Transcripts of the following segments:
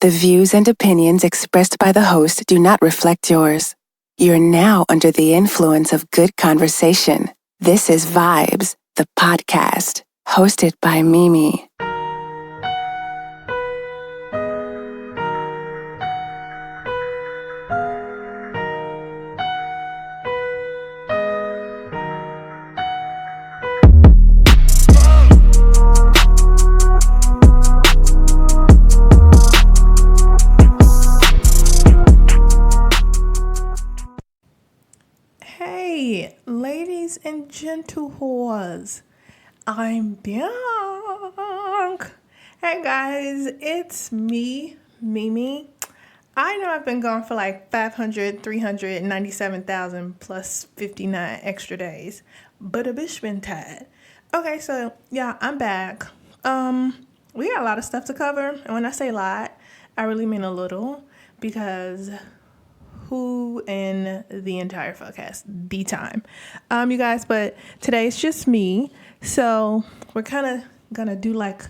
The views and opinions expressed by the host do not reflect yours. You're now under the influence of good conversation. This is Vibes, the podcast, hosted by Mimi. Hey, ladies and gentlemen, I'm back. Hey guys, it's me, Mimi. I know I've been gone for like 397,000 plus 59 extra days, but a bitch been tired. Okay, so yeah, I'm back. We got a lot of stuff to cover, and when I say a lot, I really mean a little, because who in the entire podcast be time, you guys, but today it's just me, so we're kind of gonna do like,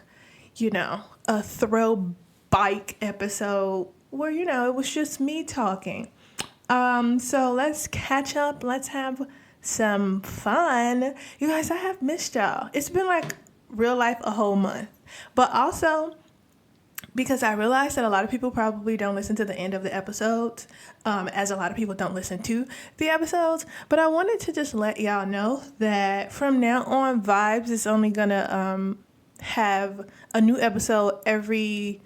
a throw bike episode where, it was just me talking. So let's catch up, let's have some fun. You guys, I have missed y'all. It's been like real life a whole month, but also because I realized that a lot of people probably don't listen to the end of the episodes, as a lot of people don't listen to the episodes. But I wanted to just let y'all know that from now on, Vibes is only going to have a new episode every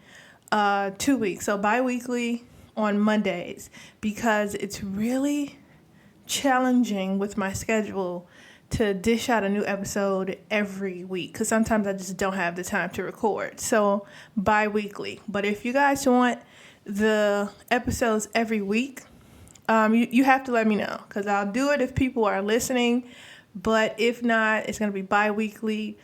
2 weeks. So bi-weekly on Mondays, because it's really challenging with my schedule to dish out a new episode every week, because sometimes I just don't have the time to record. So bi-weekly. But if you guys want the episodes every week, you have to let me know, because I'll do it if people are listening. But if not, it's going to be bi-weekly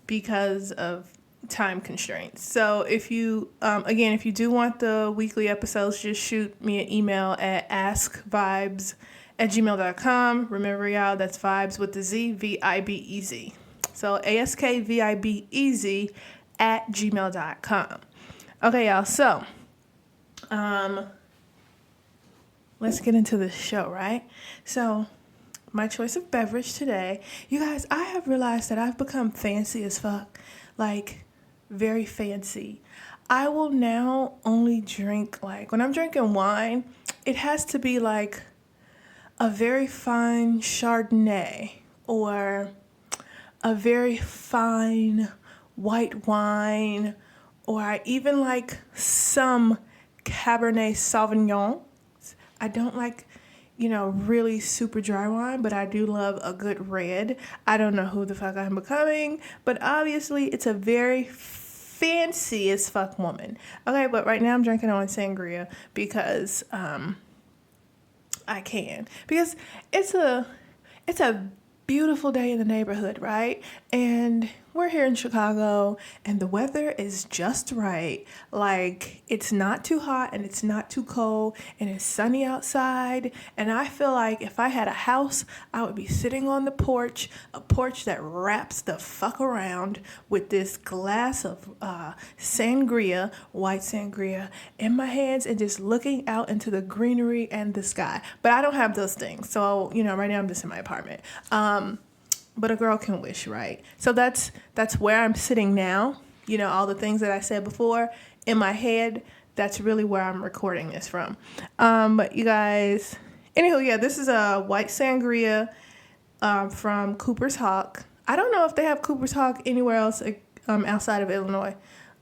because of time constraints. So if you, if you do want the weekly episodes, just shoot me an email at askvibes@gmail.com. Remember, y'all, that's vibes with the Z, V-I-B-E-Z. So ASKVIBEZ at gmail.com. Okay, y'all, so let's get into the show, right? So my choice of beverage today, you guys, I have realized that I've become fancy as fuck, like very fancy. I will now only drink, like, when I'm drinking wine, it has to be like a very fine Chardonnay or a very fine white wine, or I even like some Cabernet Sauvignon. I don't like, really super dry wine, but I do love a good red. I don't know who the fuck I'm becoming, but obviously it's a very fancy as fuck woman. Okay, but right now I'm drinking on sangria because I can, because it's a beautiful day in the neighborhood, right? And we're here in Chicago, and the weather is just right. Like, it's not too hot and it's not too cold, and it's sunny outside. And I feel like if I had a house, I would be sitting on the porch, a porch that wraps the fuck around, with this glass of sangria, white sangria, in my hands, and just looking out into the greenery and the sky. But I don't have those things. So, right now I'm just in my apartment. But a girl can wish, right? So that's where I'm sitting now. All the things that I said before in my head, that's really where I'm recording this from. But you guys, anywho, yeah, this is a white sangria from Cooper's Hawk. I don't know if they have Cooper's Hawk anywhere else outside of Illinois.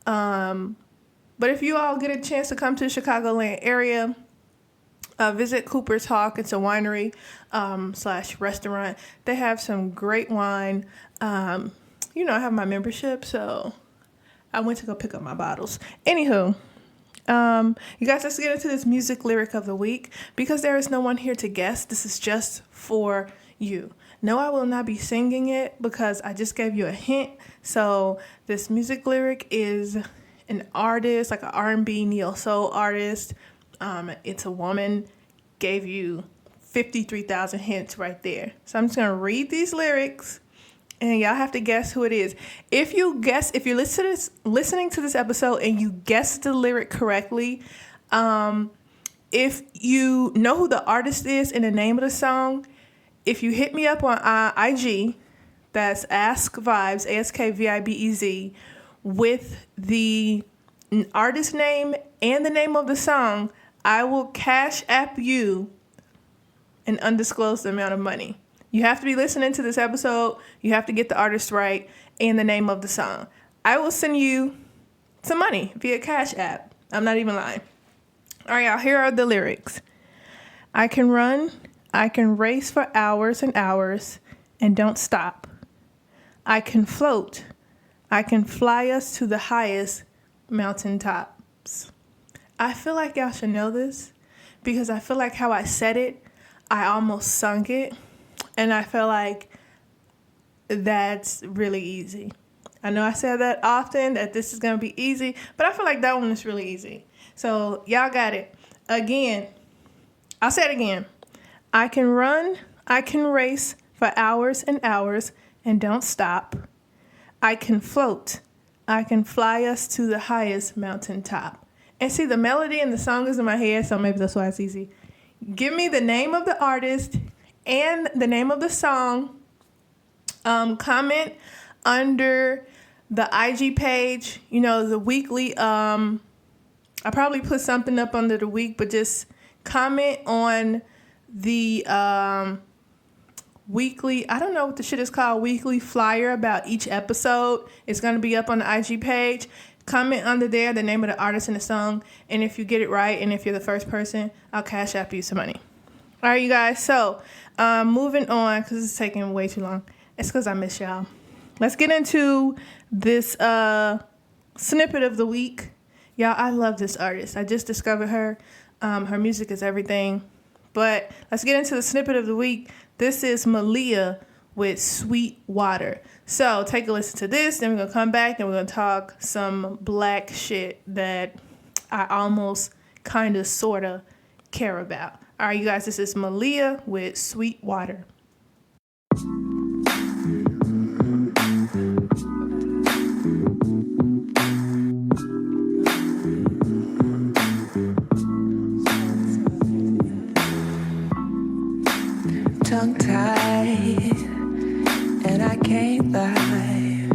But if you all get a chance to come to the Chicagoland area, visit Cooper's Hawk. It's a winery / restaurant. They have some great wine. I have my membership, so I went to go pick up my bottles. Anywho, you guys, let's get into this music lyric of the week, because there is no one here to guess. This is just for you. No, I will not be singing it, because I just gave you a hint. So this music lyric is an artist, like an R&B neo soul artist. It's a woman. Gave you 53,000 hints right there. So I'm just going to read these lyrics, and y'all have to guess who it is. If you're listening to this episode and you guess the lyric correctly, if you know who the artist is and the name of the song, if you hit me up on IG, that's Ask Vibes, AskVibez, with the artist name and the name of the song, I will cash app you an undisclosed amount of money. You have to be listening to this episode. You have to get the artist right and the name of the song. I will send you some money via Cash App. I'm not even lying. All right, y'all, here are the lyrics. I can run, I can race for hours and hours and don't stop. I can float, I can fly us to the highest mountaintops. I feel like y'all should know this because I feel like how I said it, I almost sung it, and I feel like that's really easy. I know I said that often, that this is going to be easy, but I feel like that one is really easy. So y'all got it. Again, I'll say it again. I can run, I can race for hours and hours and don't stop. I can float, I can fly us to the highest mountaintop. And see, the melody and the song is in my head, so maybe that's why it's easy. Give me the name of the artist and the name of the song. Comment under the IG page, the weekly. I probably put something up under the week, but just comment on the weekly, I don't know what the shit is called, weekly flyer about each episode. It's going to be up on the IG page. Comment under there the name of the artist and the song, and if you get it right, and if you're the first person, I'll cash app you some money. All right, you guys, so moving on, because it's taking way too long. It's because I miss y'all. Let's get into this snippet of the week. Y'all, I love this artist. I just discovered her. Her music is everything. But let's get into the snippet of the week. This is Malia with Sweetwater. So take a listen to this, then we're going to come back and we're going to talk some black shit that I almost kind of sort of care about. All right, you guys, this is Malia with Sweetwater. Tongue-tied, and I can't lie.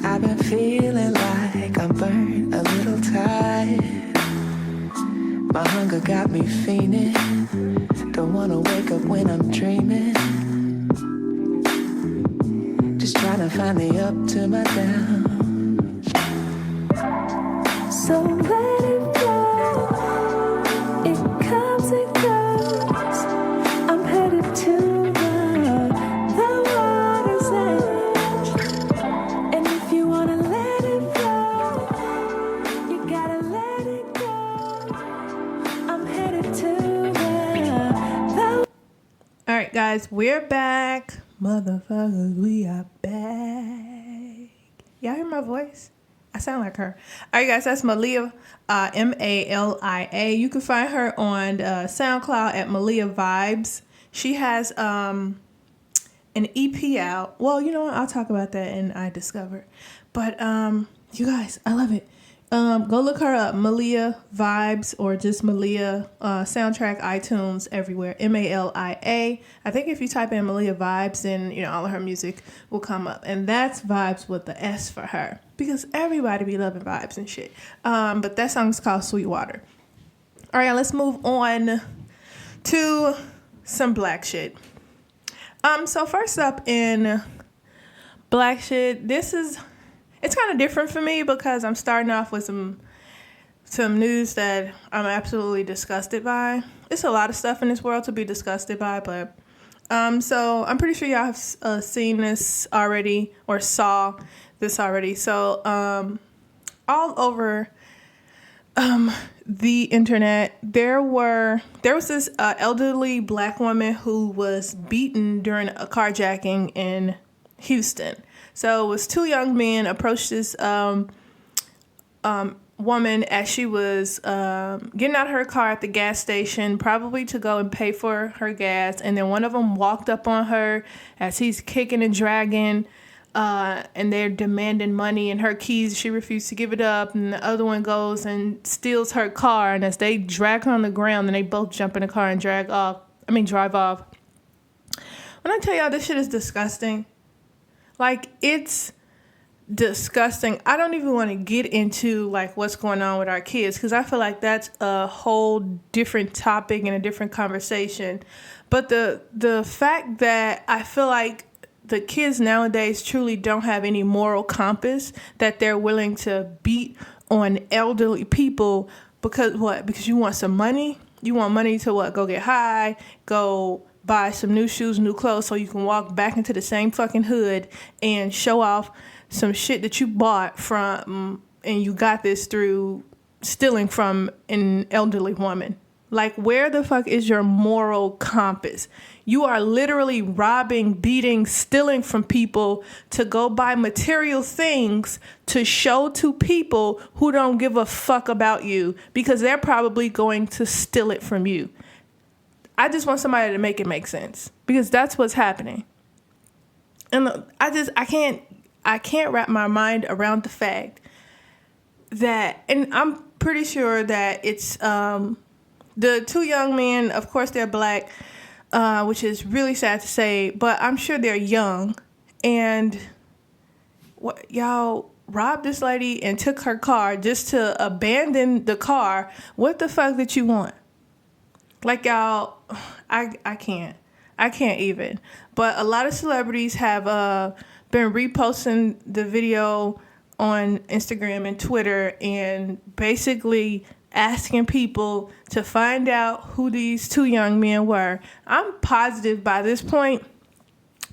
I've been feeling like I'm burnt, a little tired. My hunger got me fiending. Don't wanna wake up when I'm dreaming. Just trying to find the up to my down. So let it go. It comes and goes. I'm headed to the water's edge. And if you wanna let it go, you gotta let it go. I'm headed to the... All right, guys, we're back. Motherfuckers, we are back. Y'all hear my voice? I sound like her. All right, guys, that's Malia, Malia. You can find her on SoundCloud at Malia Vibes. She has an EP out. Well, you know what? I'll talk about that in I Discovered. But you guys, I love it. Go look her up, Malia Vibes, or just Malia Soundtrack, iTunes, everywhere. Malia. I think if you type in Malia Vibes, then all of her music will come up, and that's Vibes with the S for her, because everybody be loving vibes and shit. But that song is called Sweetwater. All right, let's move on to some black shit. So first up in black shit, it's kind of different for me because I'm starting off with some news that I'm absolutely disgusted by. It's a lot of stuff in this world to be disgusted by, but so I'm pretty sure y'all have seen this already or saw this already. So all over the internet, there was this elderly black woman who was beaten during a carjacking in Houston. So it was two young men approached this woman as she was getting out of her car at the gas station, probably to go and pay for her gas. And then one of them walked up on her as he's kicking and dragging, and they're demanding money and her keys. She refused to give it up. And the other one goes and steals her car. And as they drag her on the ground, then they both jump in the car and drive off. When I tell y'all this shit is disgusting, like, it's disgusting. I don't even want to get into like what's going on with our kids, because I feel like that's a whole different topic and a different conversation. But the fact that I feel like the kids nowadays truly don't have any moral compass, that they're willing to beat on elderly people because what? Because you want some money? You want money to what? Go get high, go buy some new shoes, new clothes, so you can walk back into the same fucking hood and show off some shit that you bought from, and you got this through stealing from an elderly woman. Like, where the fuck is your moral compass? You are literally robbing, beating, stealing from people to go buy material things to show to people who don't give a fuck about you, because they're probably going to steal it from you. I just want somebody to make it make sense, because that's what's happening. And I can't wrap my mind around the fact that, and I'm pretty sure that it's the two young men, of course they're black, which is really sad to say, but I'm sure they're young, and y'all robbed this lady and took her car just to abandon the car. What the fuck did you want? Like, y'all, I can't even. But a lot of celebrities have been reposting the video on Instagram and Twitter and basically asking people to find out who these two young men were. I'm positive by this point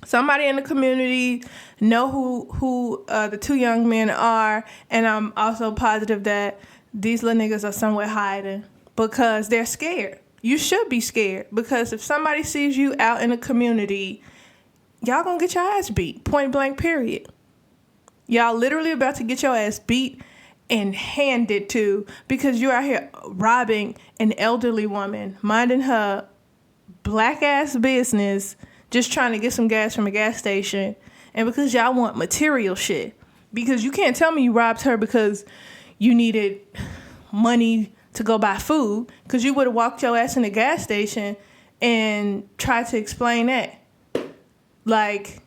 somebody in the community know who the two young men are, and I'm also positive that these little niggas are somewhere hiding because they're scared. You should be scared, because if somebody sees you out in the community, y'all gonna get your ass beat, point blank, period. Y'all literally about to get your ass beat and handed to, because you're out here robbing an elderly woman, minding her black ass business, just trying to get some gas from a gas station, and because y'all want material shit. Because you can't tell me you robbed her because you needed money to go buy food, because you would have walked your ass in the gas station and tried to explain that, like,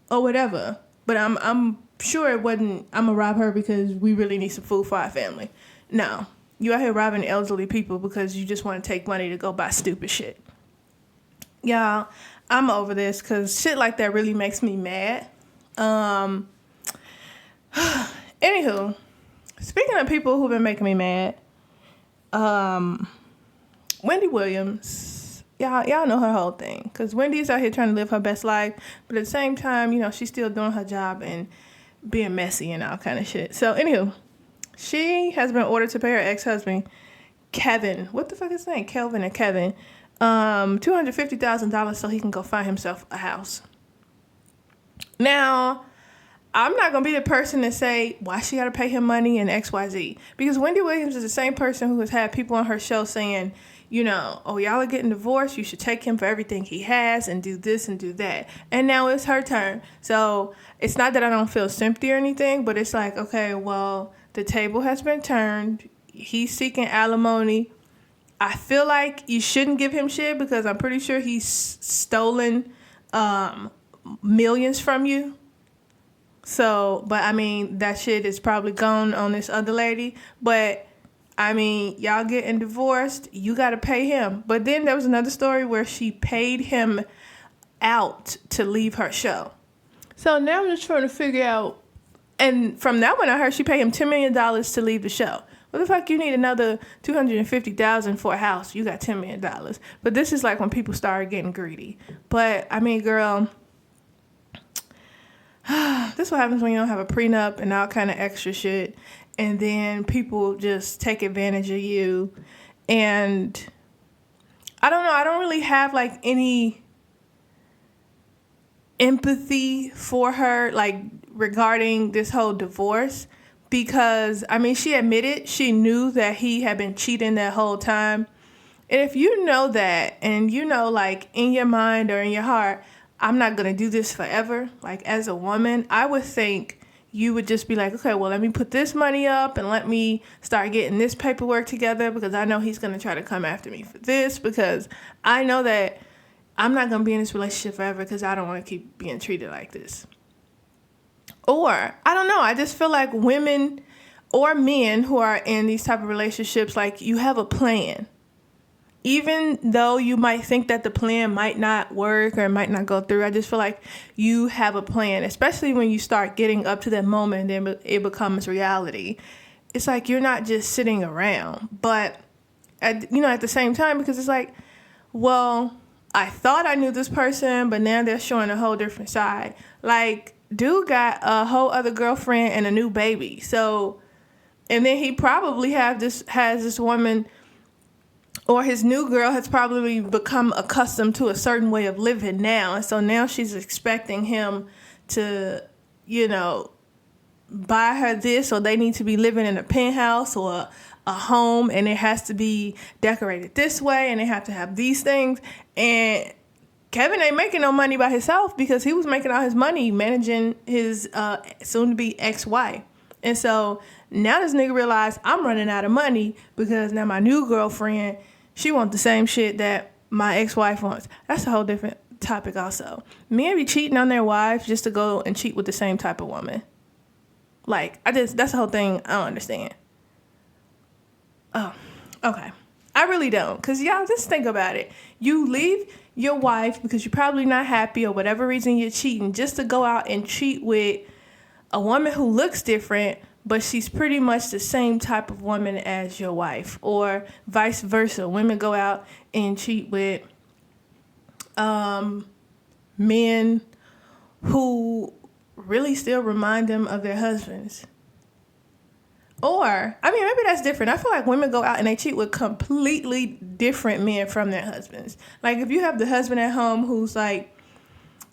or whatever. But I'm sure it wasn't, I'm gonna rob her because we really need some food for our family. No, you out here robbing elderly people because you just want to take money to go buy stupid shit. Y'all, I'm over this because shit like that really makes me mad. Anywho, speaking of people who've been making me mad, Wendy Williams, y'all know her whole thing, because Wendy's out here trying to live her best life, but at the same time, you know, she's still doing her job and being messy and all kind of shit. So anywho, she has been ordered to pay her ex-husband Kevin, what the fuck is his name, Kelvin or Kevin, $250,000 so he can go find himself a house. Now, I'm not going to be the person to say why she got to pay him money and XYZ. Because Wendy Williams is the same person who has had people on her show saying, you know, oh, y'all are getting divorced. You should take him for everything he has and do this and do that. And now it's her turn. So it's not that I don't feel sympathy or anything, but it's like, okay, well, the table has been turned. He's seeking alimony. I feel like you shouldn't give him shit because I'm pretty sure he's stolen millions from you. So, but I mean, that shit is probably gone on this other lady. But, I mean, y'all getting divorced, you got to pay him. But then there was another story where she paid him out to leave her show. So now I'm just trying to figure out, and from that one I heard she paid him $10 million to leave the show. What the fuck you need another $250,000 for a house? You got $10 million. But this is like when people start getting greedy. But, I mean, girl, this is what happens when you don't have a prenup and all kind of extra shit, and then people just take advantage of you. And I don't know, I don't really have like any empathy for her, like, regarding this whole divorce. because, I mean, she admitted she knew that he had been cheating that whole time. And if you know that, and you know, like, in your mind or in your heart, I'm not going to do this forever, like, as a woman, I would think you would just be like, okay, well, let me put this money up and let me start getting this paperwork together, because I know he's going to try to come after me for this, because I know that I'm not going to be in this relationship forever because I don't want to keep being treated like this. Or, I don't know, I just feel like women or men who are in these type of relationships, like, you have a plan. Even though you might think that the plan might not work or it might not go through, I just feel like you have a plan, especially when you start getting up to that moment and then it becomes reality. It's like you're not just sitting around. But, at the same time, because it's like, well, I thought I knew this person, but now they're showing a whole different side. Like, dude got a whole other girlfriend and a new baby. So, and then he probably has this woman, or his new girl has probably become accustomed to a certain way of living now. And so now she's expecting him to, buy her this, or they need to be living in a penthouse or a home, and it has to be decorated this way, and they have to have these things. And Kevin ain't making no money by himself, because he was making all his money managing his soon-to-be ex-wife. And so now this nigga realized, I'm running out of money because now my new girlfriend, she wants the same shit that my ex-wife wants. That's a whole different topic also. Men be cheating on their wives just to go and cheat with the same type of woman. Like, that's the whole thing I don't understand. Oh, okay. I really don't. Because, y'all, just think about it. You leave your wife because you're probably not happy or whatever reason you're cheating, just to go out and cheat with a woman who looks different, but she's pretty much the same type of woman as your wife, or vice versa. Women go out and cheat with men who really still remind them of their husbands. Or, I mean, maybe that's different. I feel like women go out and they cheat with completely different men from their husbands. Like, if you have the husband at home who's like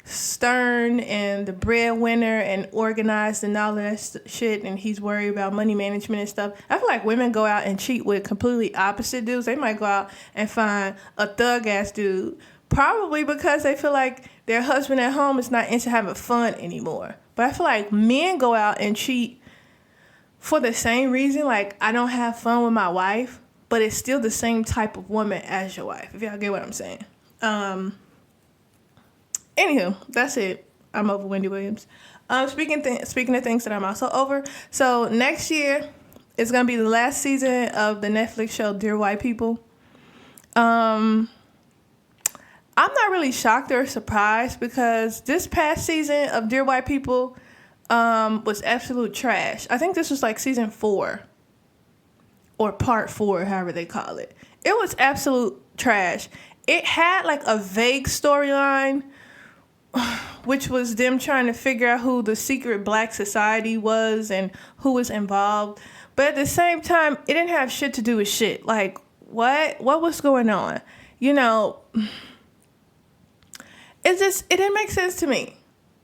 stern and the breadwinner and organized and all that shit, and he's worried about money management and stuff, I feel like women go out and cheat with completely opposite dudes. They might go out and find a thug ass dude, probably because they feel like their husband at home is not into having fun anymore. But I feel like men go out and cheat for the same reason. Like, I don't have fun with my wife, but it's still the same type of woman as your wife, if y'all get what I'm saying. Anywho, that's it. I'm over Wendy Williams. Speaking of things that I'm also over, so next year is going to be the last season of the Netflix show Dear White People. I'm not really shocked or surprised, because this past season of Dear White People was absolute trash. I think this was like season 4 or part 4, however they call it. It was absolute trash. It had like a vague storyline, which was them trying to figure out who the secret black society was and who was involved. But at the same time, it didn't have shit to do with shit. Like, what was going on? It didn't make sense to me.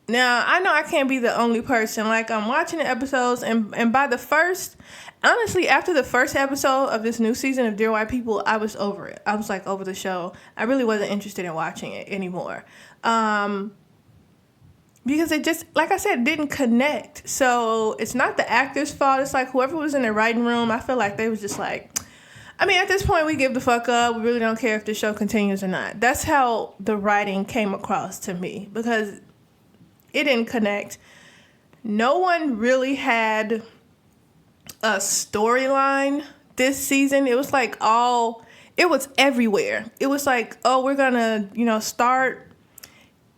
Now, I know I can't be the only person. Like, I'm watching the episodes, and by the first, honestly, after the first episode of this new season of Dear White People, I was over it. I was, like, over the show. I really wasn't interested in watching it anymore. Because it just, like I said, didn't connect. So, it's not the actor's fault. It's like whoever was in the writing room, I feel like they was just like, I mean, at this point, we give the fuck up. We really don't care if the show continues or not. That's how the writing came across to me, because it didn't connect. No one really had a storyline this season. It was like it was everywhere. It was like, oh, we're gonna, start,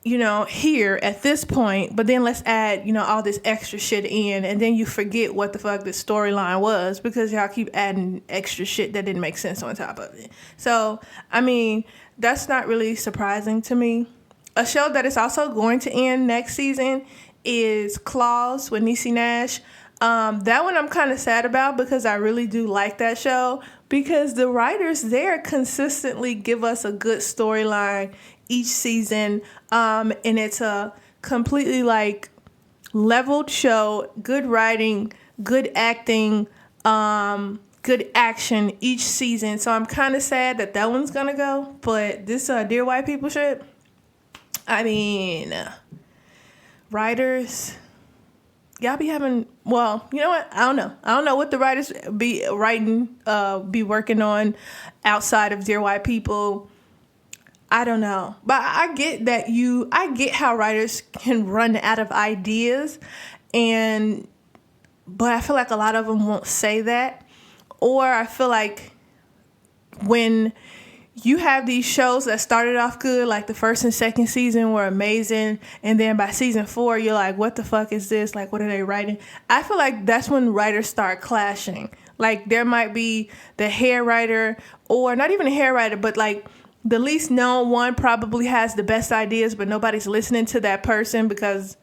here at this point, but then let's add, all this extra shit in, and then you forget what the fuck the storyline was, because y'all keep adding extra shit that didn't make sense on top of it. So, I mean, that's not really surprising to me. A show that is also going to end next season is Claws with Niecy Nash. That one I'm kind of sad about, because I really do like that show, because the writers there consistently give us a good storyline each season, and it's a completely like leveled show, good writing, good acting, good action each season. So I'm kind of sad that one's gonna go. But this Dear White People shit, I mean, writers, y'all be having, well, you know what? I don't know what the writers be writing, be working on outside of Dear White People. I don't know. But I get how writers can run out of ideas, but I feel like a lot of them won't say that. Or I feel like when you have these shows that started off good, like the first and second season were amazing, and then by season 4, you're like, what the fuck is this? Like, what are they writing? I feel like that's when writers start clashing. Like, there might be the hair writer, or not even a hair writer, but like the least known one probably has the best ideas, but nobody's listening to that person because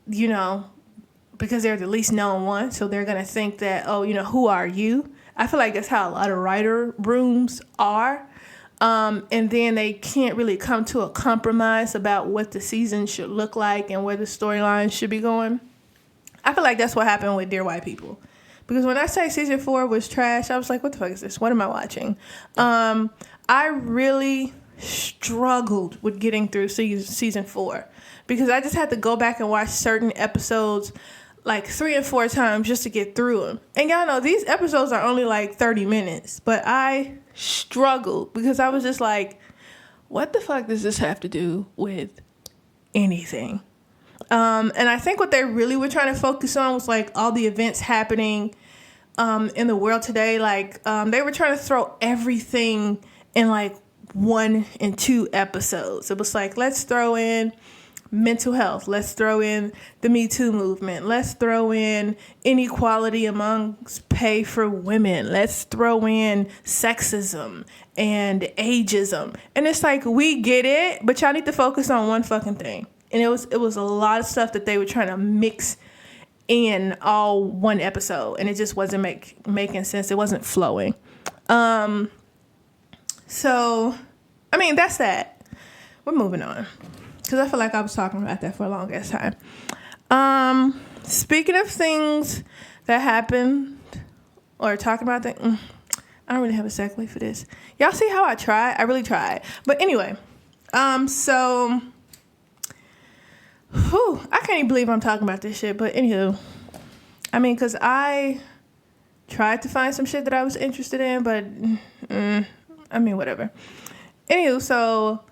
they're the least known one. So they're going to think that, who are you? I feel like that's how a lot of writer rooms are. And then they can't really come to a compromise about what the season should look like and where the storyline should be going. I feel like that's what happened with Dear White People. Because when I say season 4 was trash, I was like, what the fuck is this? What am I watching? I really struggled with getting through season 4 because I just had to go back and watch certain episodes like 3 and 4 times just to get through them. And y'all know these episodes are only like 30 minutes, but I struggled because I was just like, what the fuck does this have to do with anything? And I think what they really were trying to focus on was like all the events happening in the world today. Like they were trying to throw everything in like 1 and 2 episodes. It was like, let's throw in mental health. Let's throw in the Me Too movement. Let's throw in inequality amongst pay for women. Let's throw in sexism and ageism. And it's like, we get it, but y'all need to focus on one fucking thing. And it was a lot of stuff that they were trying to mix in all one episode, and it just wasn't making sense. It wasn't flowing. So, I mean, that's that. We're moving on. Because I feel like I was talking about that for a long ass time. Speaking of things that happened, or talking about that, I don't really have a segue for this. Y'all see how I try? I really tried. But anyway, so, I can't even believe I'm talking about this shit. But anywho, I mean, because I tried to find some shit that I was interested in, but, I mean, whatever. Anywho, so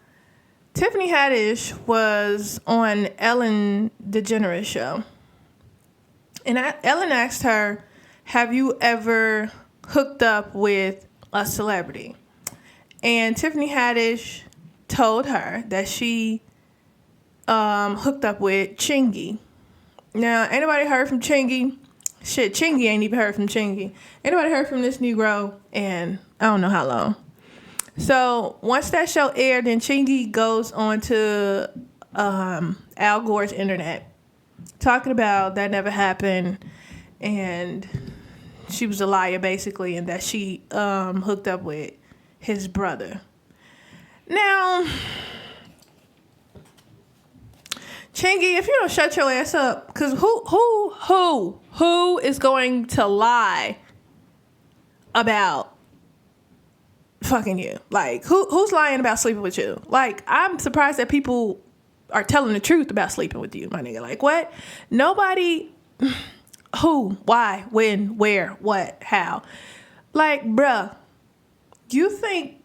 Tiffany Haddish was on Ellen DeGeneres show. And Ellen asked her, have you ever hooked up with a celebrity? And Tiffany Haddish told her that she hooked up with Chingy. Now, anybody heard from Chingy? Shit, Chingy ain't even heard from Chingy. Anybody heard from this Negro? And I don't know how long. So once that show aired, then Chingy goes on to Al Gore's internet, talking about that never happened, and she was a liar basically, and that she hooked up with his brother. Now, Chingy, if you don't shut your ass up, because who is going to lie about fucking you? Like, who's lying about sleeping with you? Like, I'm surprised that people are telling the truth about sleeping with you, my nigga. Like, what? Nobody. Who? Why? When? Where? What? How? Like, bruh, you think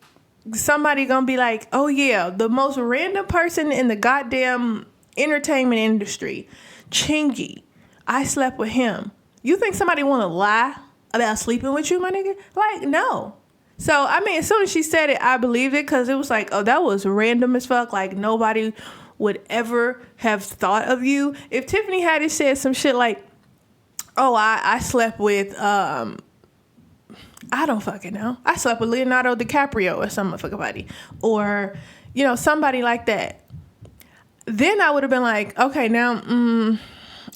somebody gonna be like, oh yeah, the most random person in the goddamn entertainment industry, Chingy, I slept with him. You think somebody wanna lie about sleeping with you, my nigga? Like, no. So, I mean, as soon as she said it, I believed it, because it was like, oh, that was random as fuck. Like, nobody would ever have thought of you. If Tiffany Haddish said some shit like, oh, I slept with, I don't fucking know. I slept with Leonardo DiCaprio or some motherfucking body. Or, somebody like that. Then I would have been like, okay, now,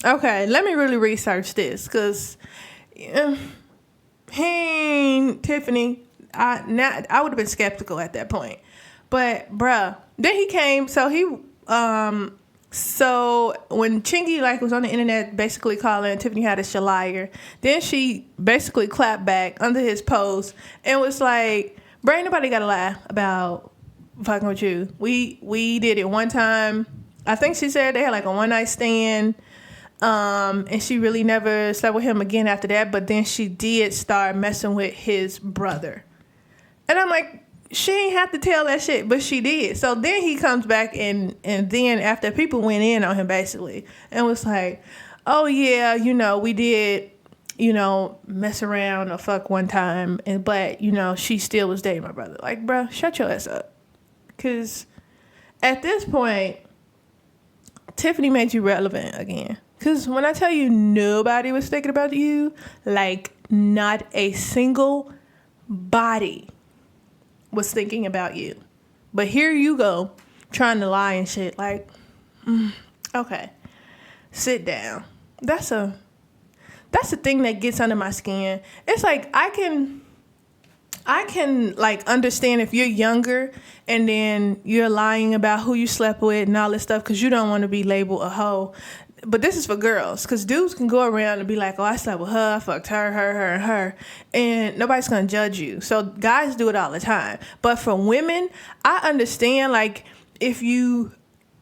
okay, let me really research this. Because, hey, Tiffany, I would have been skeptical at that point. But, bruh, then he came, so he So when Chingy like was on the internet basically calling Tiffany Haddish a liar, then she basically clapped back under his post and was like, "Bro, ain't nobody gotta lie about fucking with you. We did it one time." I think she said they had like a one night stand. And she really never slept with him again after that, but then she did start messing with his brother. And I'm like, she ain't have to tell that shit, but she did. So then he comes back and then after people went in on him basically and was like, "Oh yeah, we did, mess around or fuck one time, but she still was dating my brother." Like, bro, shut your ass up. Cause at this point, Tiffany made you relevant again. Cause when I tell you nobody was thinking about you, like not a single body was thinking about you. But here you go, trying to lie and shit. Like, okay, sit down. That's the thing that gets under my skin. It's like I can like understand if you're younger and then you're lying about who you slept with and all this stuff because you don't want to be labeled a hoe. But this is for girls, because dudes can go around and be like, "Oh, I slept with her, I fucked her, and her," and nobody's going to judge you. So guys do it all the time. But for women, I understand, like, if you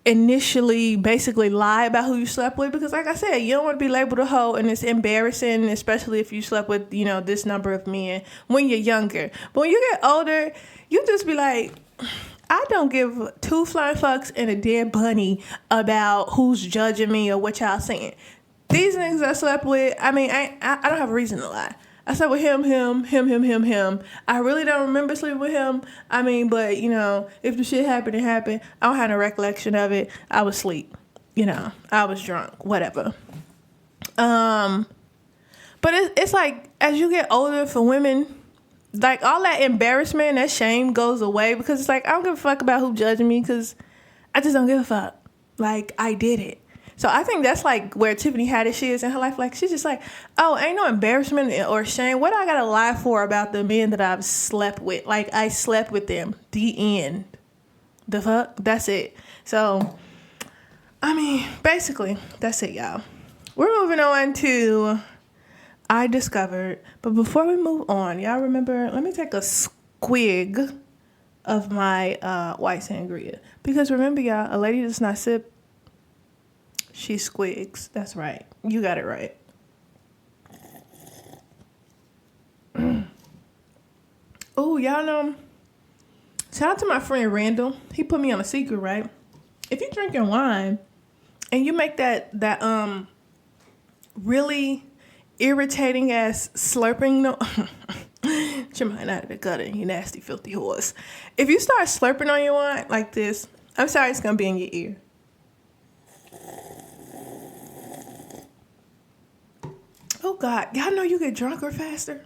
initially basically lie about who you slept with, because like I said, you don't want to be labeled a hoe, and it's embarrassing, especially if you slept with, this number of men when you're younger. But when you get older, you just be like, I don't give two flying fucks and a dead bunny about who's judging me or what y'all saying. These niggas I slept with, I mean, I don't have a reason to lie. I slept with him. I really don't remember sleeping with him. I mean, but, if the shit happened, it happened. I don't have no recollection of it. I was asleep. I was drunk. Whatever. But it's like, as you get older for women, like, all that embarrassment, that shame goes away, because it's like, I don't give a fuck about who judging me, because I just don't give a fuck. Like, I did it. So I think that's like where Tiffany Haddish is in her life. Like, she's just like, oh, ain't no embarrassment or shame. What do I gotta lie for about the men that I've slept with? Like, I slept with them. The end. The fuck? That's it. So, I mean, basically, that's it, y'all. We're moving on to I Discovered. But before we move on, y'all remember, let me take a squig of my white sangria. Because remember, y'all, a lady does not sip, she squigs. That's right. You got it right. Oh, y'all know, shout out to my friend Randall. He put me on a secret, right? If you're drinking wine and you make that really irritating ass slurping you might not have been gutting, you nasty filthy horse. If you start slurping on your wine like this, I'm sorry, it's gonna be in your ear. Oh God, y'all know you get drunker faster?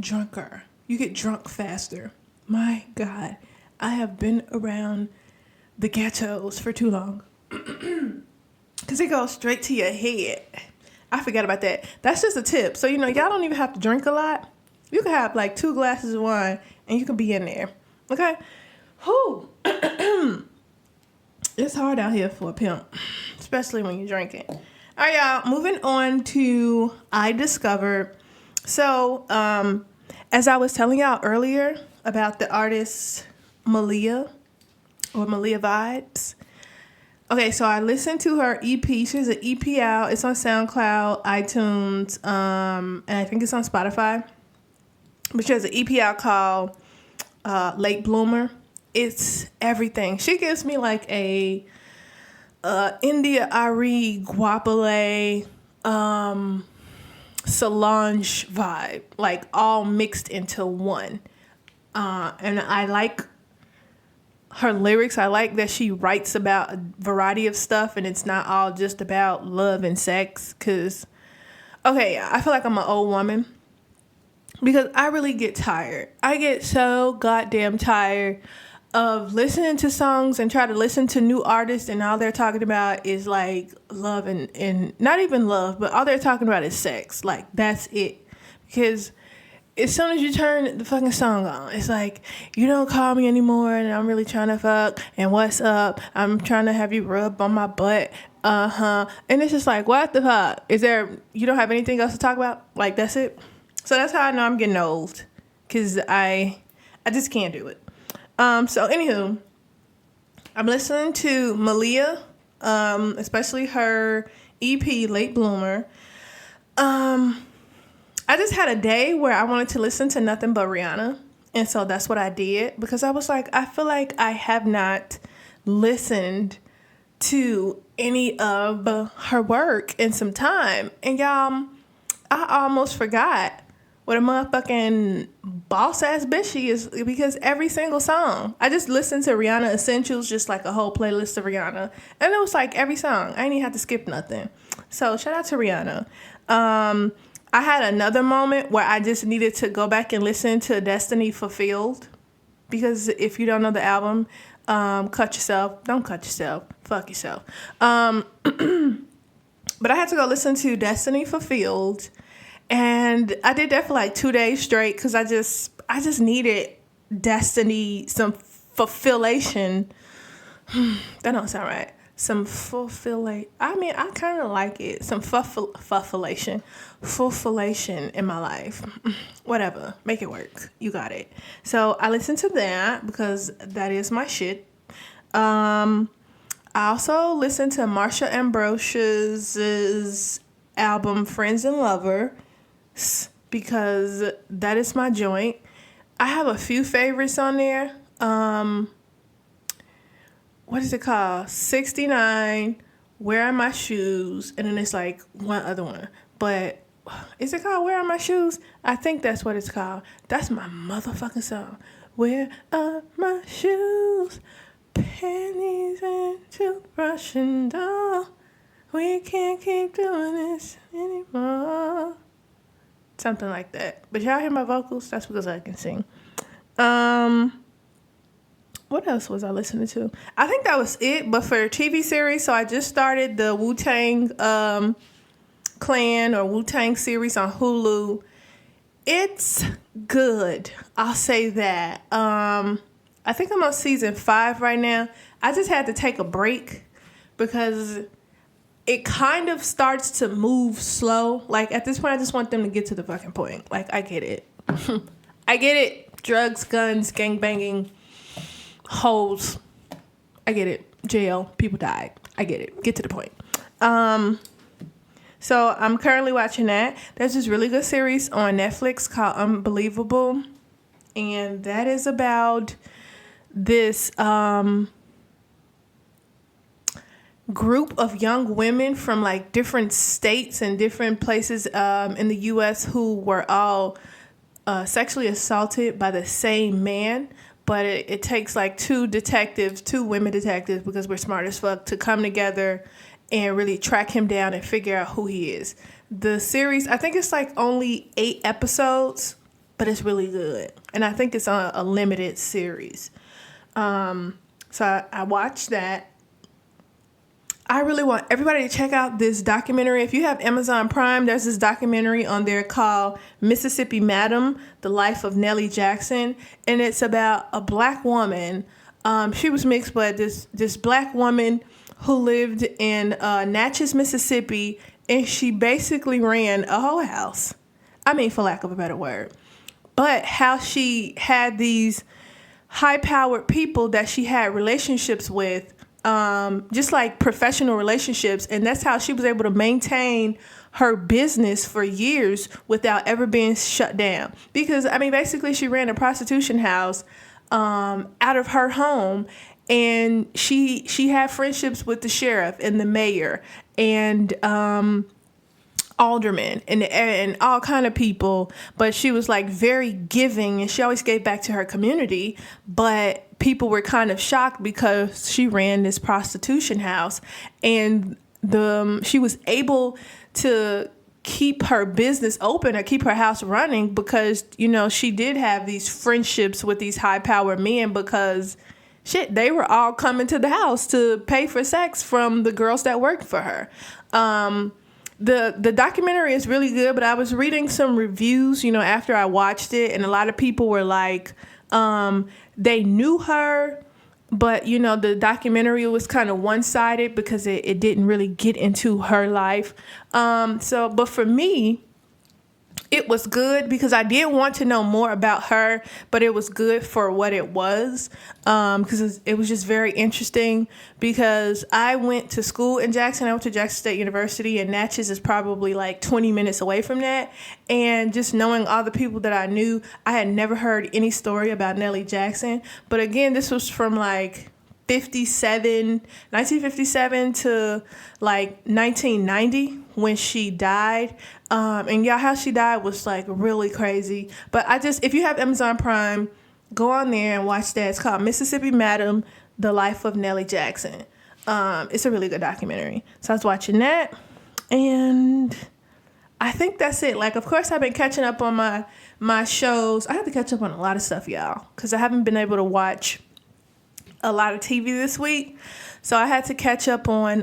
Drunker. You get drunk faster. My God, I have been around the ghettos for too long. Because it goes straight to your head. I forgot about that. That's just a tip. So, y'all don't even have to drink a lot. You can have like 2 glasses of wine and you can be in there. Okay? Whew. It's hard out here for a pimp, especially when you're drinking. All right, y'all. Moving on to I Discovered. So, as I was telling y'all earlier about the artist Malia, or Malia Vibes. Okay, so I listened to her EP. She has an EP out. It's on SoundCloud, iTunes, and I think it's on Spotify. But she has an EP out called Late Bloomer. It's everything. She gives me like a India Arie Guapale Solange vibe, like all mixed into one. And I like her lyrics. I like that she writes about a variety of stuff and it's not all just about love and sex. Because, okay, I feel like I'm an old woman because I really get tired. I get so goddamn tired of listening to songs and try to listen to new artists and all they're talking about is like love and not even love, but all they're talking about is sex. Like, that's it. Because as soon as you turn the fucking song on, it's like, you don't call me anymore and I'm really trying to fuck and what's up? I'm trying to have you rub on my butt. And it's just like, what the fuck? You don't have anything else to talk about? Like, that's it? So that's how I know I'm getting old. Because I just can't do it. So anywho, I'm listening to Malia, especially her EP, Late Bloomer. I just had a day where I wanted to listen to nothing but Rihanna. And so that's what I did. Because I was like, I feel like I have not listened to any of her work in some time. And y'all, I almost forgot what a motherfucking boss-ass bitch she is, because every single song, I just listened to Rihanna Essentials, just like a whole playlist of Rihanna. And it was like every song. I didn't even have to skip nothing. So shout out to Rihanna. I had another moment where I just needed to go back and listen to Destiny Fulfilled. Because if you don't know the album, cut yourself. Don't cut yourself. Fuck yourself. But I had to go listen to Destiny Fulfilled. And I did that for like 2 days straight because I just needed Destiny, some fulfillation. That don't sound right. Some fulfillation. I mean, I kind of like it. Some fulfillation in my life. Whatever. Make it work. You got it. So I listened to that because that is my shit. I also listened to Marsha Ambrosia's album Friends and Lovers because that is my joint. I have a few favorites on there. What is it called? 69, Where Are My Shoes? And then it's like one other one. But is it called Where Are My Shoes? I think that's what it's called. That's my motherfucking song. Where are my shoes? Pennies and toothbrush and all. We can't keep doing this anymore. Something like that. But y'all hear my vocals? That's because I can sing. What else was I listening to? I think that was it. But for a TV series, so I just started the Wu-Tang Clan or Wu-Tang series on Hulu. It's good. I'll say that. I think I'm on season 5 right now. I just had to take a break because it kind of starts to move slow. Like, at this point, I just want them to get to the fucking point. Like, I get it. I get it. Drugs, guns, gangbanging, hoes. I get it. Jail. People died. I get it. Get to the point. So I'm currently watching that. There's this really good series on Netflix called Unbelievable. And that is about this group of young women from like different states and different places in the U.S. who were all sexually assaulted by the same man. But it takes like two women detectives, because we're smart as fuck, to come together and really track him down and figure out who he is. The series, I think it's like only 8 episodes, but it's really good. And I think it's on a limited series. So I watched that. I really want everybody to check out this documentary. If you have Amazon Prime, there's this documentary on there called Mississippi Madam, The Life of Nellie Jackson. And it's about a black woman. She was mixed, but this black woman who lived in Natchez, Mississippi, and she basically ran a whole house. I mean, for lack of a better word. But how she had these high-powered people that she had relationships with, just like professional relationships, and that's how she was able to maintain her business for years without ever being shut down. Because, I mean, basically she ran a prostitution house out of her home, and she had friendships with the sheriff and the mayor and aldermen and all kind of people, but she was like very giving, and she always gave back to her community. But people were kind of shocked because she ran this prostitution house, and she was able to keep her business open or keep her house running because, you know, she did have these friendships with these high power men, because shit, they were all coming to the house to pay for sex from the girls that worked for her. the documentary is really good, but I was reading some reviews, after I watched it, and a lot of people were like, they knew her, but the documentary was kind of one-sided because it didn't really get into her life. But for me, it was good because I did want to know more about her, but it was good for what it was, because it was just very interesting. Because I went to school in Jackson. I went to Jackson State University, and Natchez is probably like 20 minutes away from that. And just knowing all the people that I knew, I had never heard any story about Nellie Jackson. But again, this was from like 1957 to like 1990 when she died. And how she died was like really crazy. But if you have Amazon Prime, go on there and watch that. It's called Mississippi Madam, The Life of Nellie Jackson. It's a really good documentary. So I was watching that, and I think that's it. Like, of course, I've been catching up on my shows. I have to catch up on a lot of stuff, y'all, because I haven't been able to watch a lot of TV this week. So I had to catch up on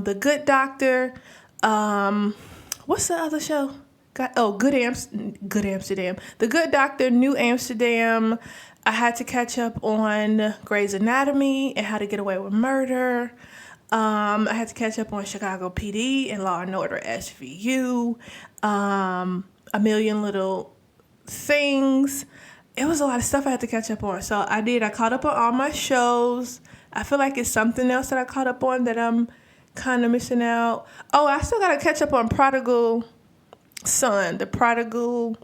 The Good Doctor. What's the other show? Good Amsterdam. The Good Doctor, New Amsterdam. I had to catch up on Grey's Anatomy and How to Get Away with Murder. I had to catch up on Chicago PD and Law and Order SVU. A Million Little Things. It was a lot of stuff I had to catch up on. So I did. I caught up on all my shows. I feel like it's something else that I caught up on that I'm kind of missing out. Oh, I still got to catch up on Prodigal Son. The Prodigal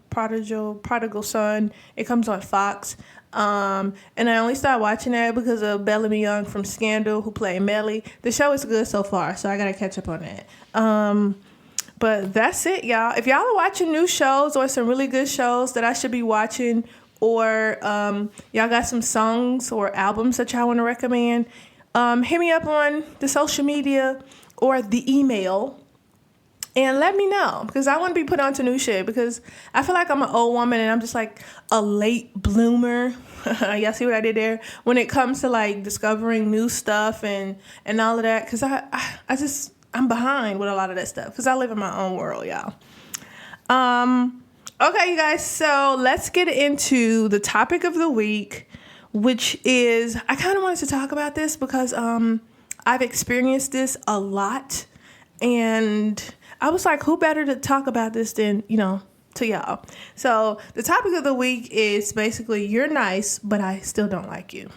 Son. It comes on Fox. And I only started watching that because of Bellamy Young from Scandal, who played Melly. The show is good so far, so I got to catch up on that. But that's it, y'all. If y'all are watching new shows or some really good shows that I should be watching, or y'all got some songs or albums that y'all want to recommend, hit me up on the social media or the email and let me know, because I want to be put onto new shit, because I feel like I'm an old woman and I'm just like a late bloomer. Y'all see what I did there? When it comes to like discovering new stuff and all of that, because I'm behind with a lot of that stuff because I live in my own world, y'all. Okay, you guys, so let's get into the topic of the week, which is, I kind of wanted to talk about this because I've experienced this a lot, and I was like, who better to talk about this than, to y'all. So the topic of the week is basically, you're nice, but I still don't like you.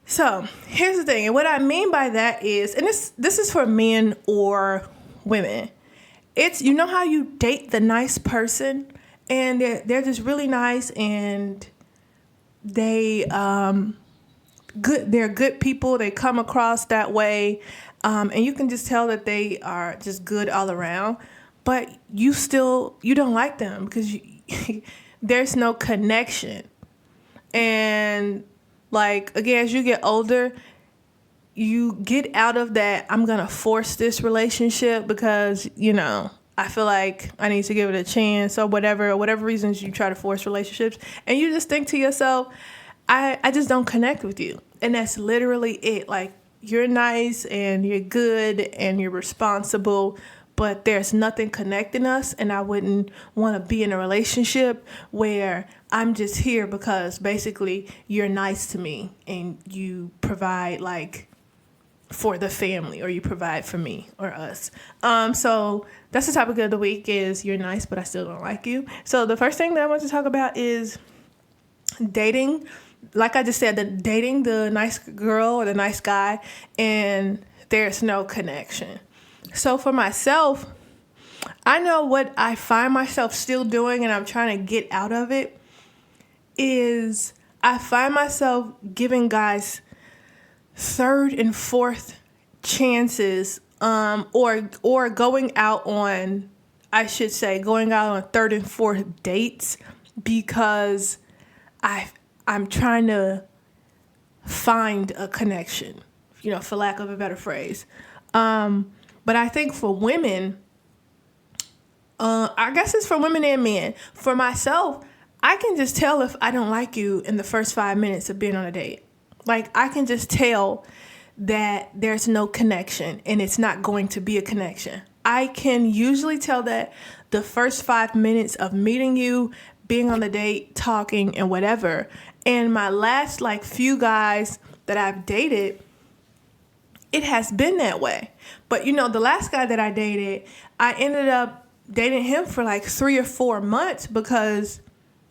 So here's the thing, and what I mean by that is, and this is for men or women. It's, how you date the nice person, and they're just really nice, and they're good people. They come across that way, and you can just tell that they are just good all around. But you don't like them because there's no connection. And like, again, as you get older, you get out of that, I'm going to force this relationship because, I feel like I need to give it a chance, or whatever reasons you try to force relationships. And you just think to yourself, I just don't connect with you. And that's literally it. Like, you're nice and you're good and you're responsible, but there's nothing connecting us. And I wouldn't want to be in a relationship where I'm just here because basically you're nice to me and you provide like for the family, or you provide for me or us. So that's the topic of the week, is you're nice, but I still don't like you. So the first thing that I want to talk about is dating. Like I just said, dating the nice girl or the nice guy, and there's no connection. So for myself, I know what I find myself still doing, and I'm trying to get out of it, is I find myself giving guys third and fourth chances, or going out on third and fourth dates, because I'm trying to find a connection, for lack of a better phrase. But I think for women, I guess it's for women and men. For myself, I can just tell if I don't like you in the first 5 minutes of being on a date. Like, I can just tell that there's no connection and it's not going to be a connection. I can usually tell that the first 5 minutes of meeting you, being on the date, talking, and whatever. And my last few guys that I've dated, it has been that way. But the last guy that I dated, I ended up dating him for 3 or 4 months because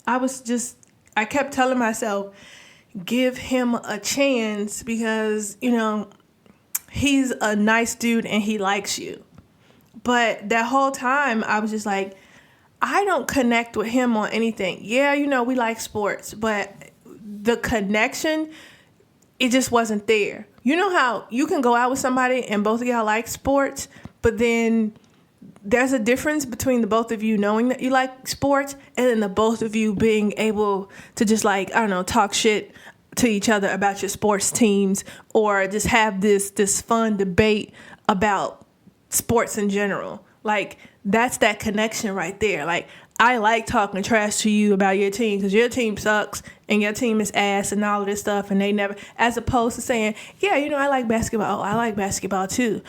I kept telling myself, give him a chance because, he's a nice dude and he likes you. But that whole time I was just like, I don't connect with him on anything. Yeah, we like sports, but the connection, it just wasn't there. You know how you can go out with somebody and both of y'all like sports, but then there's a difference between the both of you knowing that you like sports and then the both of you being able to just talk shit to each other about your sports teams or just have this fun debate about sports in general. That's that connection right there. I like talking trash to you about your team because your team sucks and your team is ass and all of this stuff, and they never, as opposed to saying, yeah, I like basketball. Oh, I like basketball too.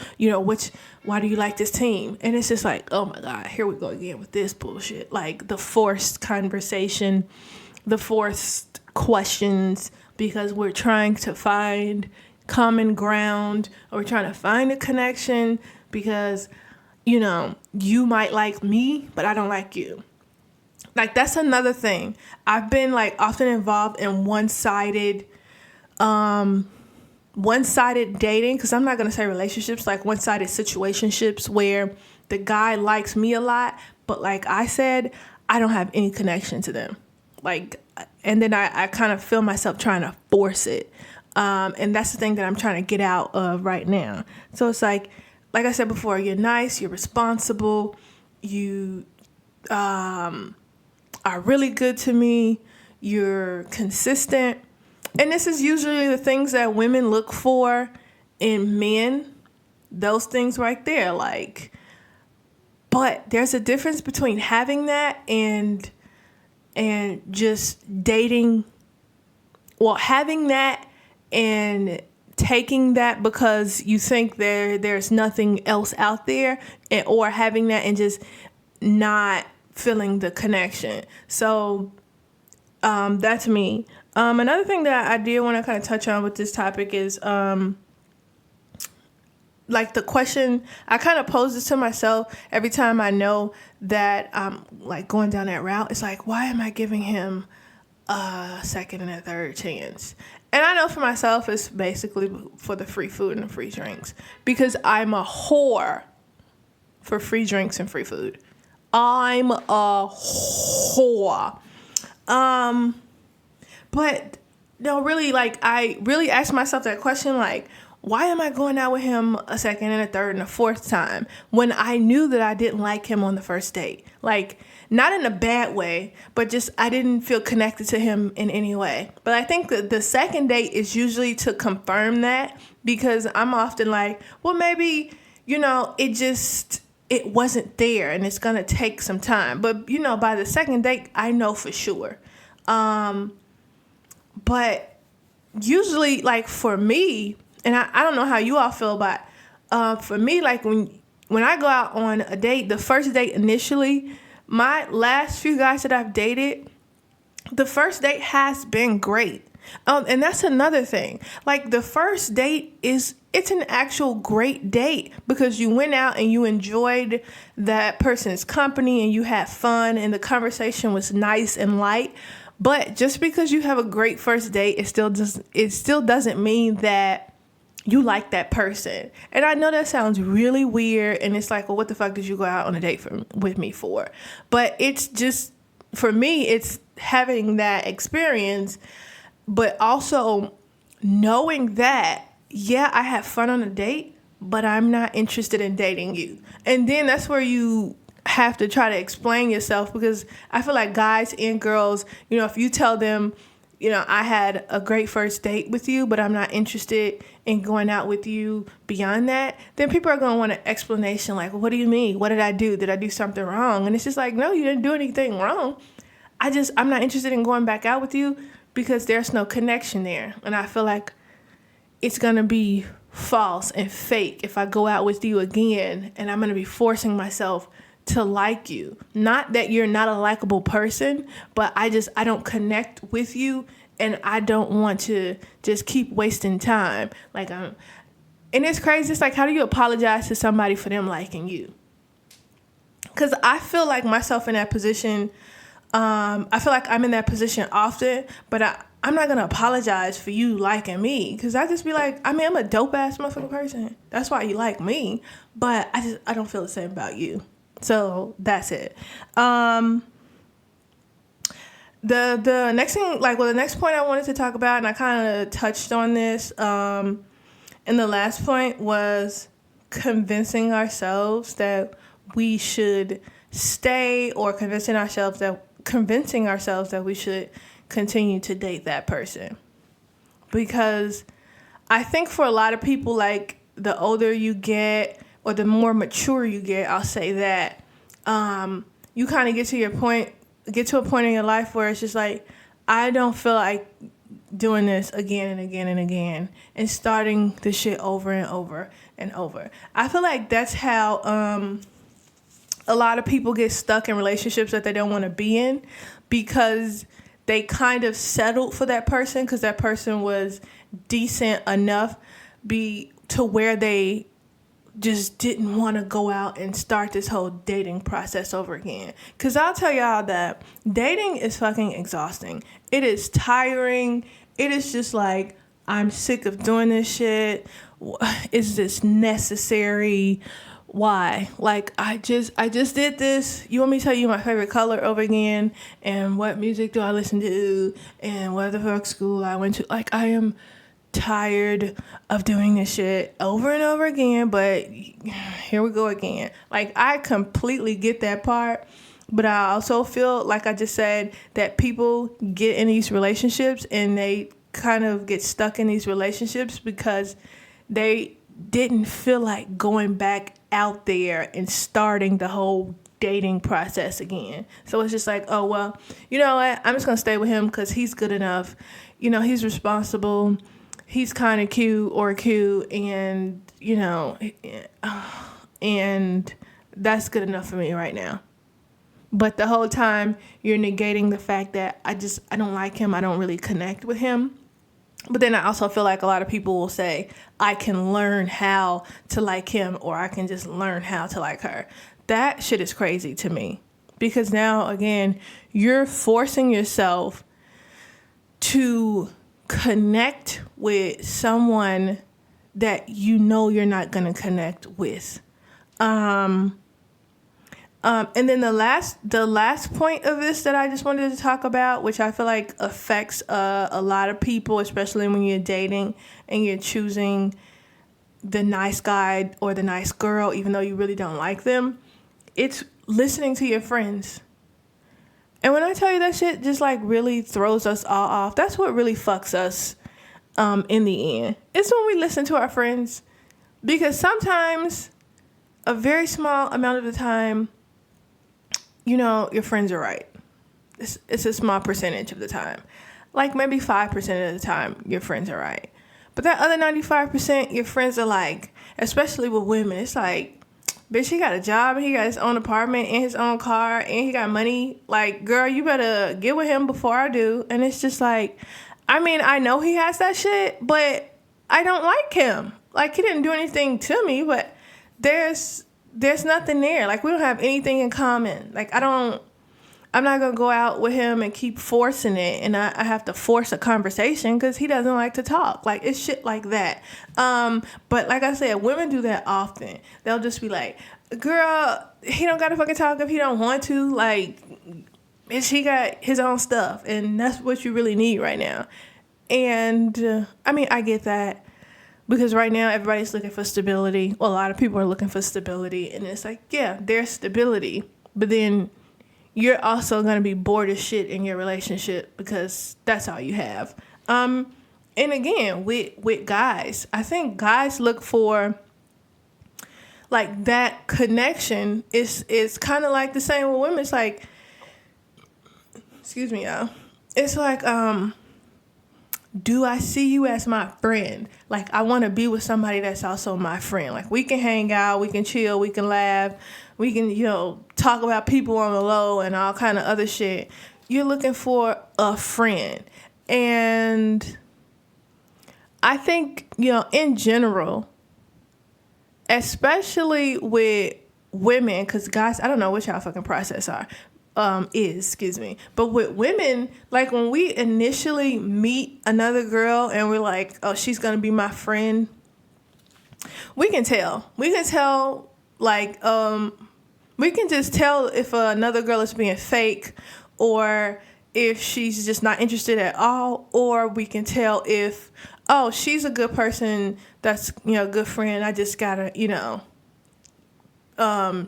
Why do you like this team? And it's just oh my God, here we go again with this bullshit. The forced conversation, the forced questions, because we're trying to find common ground or we're trying to find a connection because, you might like me, but I don't like you. That's another thing. I've been often involved in one-sided dating, because I'm not going to say relationships, one-sided situationships where the guy likes me a lot, but like I said, I don't have any connection to them. And then I kind of feel myself trying to force it. And that's the thing that I'm trying to get out of right now. So it's like I said before, you're nice, you're responsible, you are really good to me, you're consistent. And this is usually the things that women look for in men, those things right there. But there's a difference between having that and just dating. Well, having that and taking that because you think there's nothing else out there, or having that and just not feeling the connection. So that's me. Another thing that I did want to kind of touch on with this topic is the question I kind of pose this to myself every time I know that I'm going down that route. It's why am I giving him a second and a third chance? And I know for myself it's basically for the free food and the free drinks, because I'm a whore for free drinks and free food. I'm a whore. But no, really, I really asked myself that question, why am I going out with him a second and a third and a fourth time when I knew that I didn't like him on the first date? Not in a bad way, but just I didn't feel connected to him in any way. But I think that the second date is usually to confirm that, because I'm often well, maybe, it wasn't there and it's going to take some time. But, by the second date, I know for sure. But usually, for me, and I don't know how you all feel about, for me, when I go out on a date, the first date initially, my last few guys that I've dated, the first date has been great. And that's another thing. The first date it's an actual great date because you went out and you enjoyed that person's company and you had fun and the conversation was nice and light. But just because you have a great first date, it still doesn't mean that you like that person. And I know that sounds really weird, and it's well, what the fuck did you go out on a date with me for? But it's just, for me, it's having that experience, but also knowing that, yeah, I had fun on a date, but I'm not interested in dating you. And then that's where you have to try to explain yourself, because I feel like guys and girls, if you tell them, I had a great first date with you, but I'm not interested in going out with you beyond that, then people are going to want an explanation well, what do you mean? What did I do? Did I do something wrong? And it's just no, you didn't do anything wrong. I'm not interested in going back out with you because there's no connection there. And I feel like it's going to be false and fake if I go out with you again and I'm going to be forcing myself to like you. Not that you're not a likable person, but I don't connect with you, and I don't want to just keep wasting time. And it's crazy. It's like, how do you apologize to somebody for them liking you? Because I feel like myself in that position. I feel like I'm in that position often, but I'm not going to apologize for you liking me, because I just be like, I'm a dope ass motherfucking person. That's why you like me. But I don't feel the same about you. So that's it. The next thing, the next point I wanted to talk about, and I kind of touched on this, in the last point, was convincing ourselves that we should stay, or convincing ourselves that we should continue to date that person. Because I think for a lot of people, like, the older you get, or the more mature you get, I'll say that, you kind of get to a point in your life where it's just like, I don't feel like doing this again and again and again, and starting the shit over and over and over. I feel like that's how a lot of people get stuck in relationships that they don't want to be in, because they kind of settled for that person because that person was decent enough to where they just didn't want to go out and start this whole dating process over again. Because I'll tell y'all that dating is fucking exhausting. It is tiring. It is just like, I'm sick of doing this shit. Is this necessary? Why? Like, I just did this. You want me to tell you my favorite color over again? And what music do I listen to? And what the fuck school I went to? Like, I am tired of doing this shit over and over again, but here we go again. Like, I completely get that part, but I also feel, like I just said, that people get in these relationships and they kind of get stuck in these relationships because they didn't feel like going back out there and starting the whole dating process again. So it's just like, oh, well, you know what? I'm just going to stay with him because he's good enough. You know, he's responsible. He's kind of cute, and, you know, and that's good enough for me right now. But the whole time you're negating the fact that I don't like him. I don't really connect with him. But then I also feel like a lot of people will say, I can learn how to like him, or I can just learn how to like her. That shit is crazy to me. Because now, again, you're forcing yourself to connect with someone that you know you're not going to connect with. And then the last point of this that I just wanted to talk about, which I feel like affects a lot of people, especially when you're dating and you're choosing the nice guy or the nice girl, even though you really don't like them, it's listening to your friends. And when I tell you that shit just like really throws us all off, that's what really fucks us in the end. It's when we listen to our friends, because sometimes, a very small amount of the time, you know, your friends are right. It's a small percentage of the time. Like maybe 5% of the time, your friends are right. But that other 95%, your friends are like, especially with women, it's like, bitch, he got a job, and he got his own apartment and his own car, and he got money. Like, girl, you better get with him before I do. And it's just like, I mean, I know he has that shit, but I don't like him. Like, he didn't do anything to me, but there's nothing there. Like, we don't have anything in common. Like, I'm not going to go out with him and keep forcing it, and I have to force a conversation because he doesn't like to talk. Like, it's shit like that. But like I said, women do that often. They'll just be like, girl, he don't got to fucking talk if he don't want to. Like, bitch, he got his own stuff, and that's what you really need right now. And, I mean, I get that. Because right now, everybody's looking for stability. Well, a lot of people are looking for stability. And it's like, yeah, there's stability. But then you're also going to be bored as shit in your relationship because that's all you have. And again, with guys, I think guys look for, like, that connection is kind of like the same with women. It's like, excuse me, y'all. It's like, do I see you as my friend? Like, I want to be with somebody that's also my friend. Like, we can hang out, we can chill, we can laugh, we can, talk about people on the low and all kind of other shit. You're looking for a friend. And I think, in general, especially with women, because guys, I don't know what y'all fucking process excuse me. But with women, like when we initially meet another girl and we're like, oh, she's going to be my friend, we can tell. We can tell, like, we can just tell if another girl is being fake or if she's just not interested at all, or we can tell if, oh, she's a good person, that's, a good friend, I just gotta,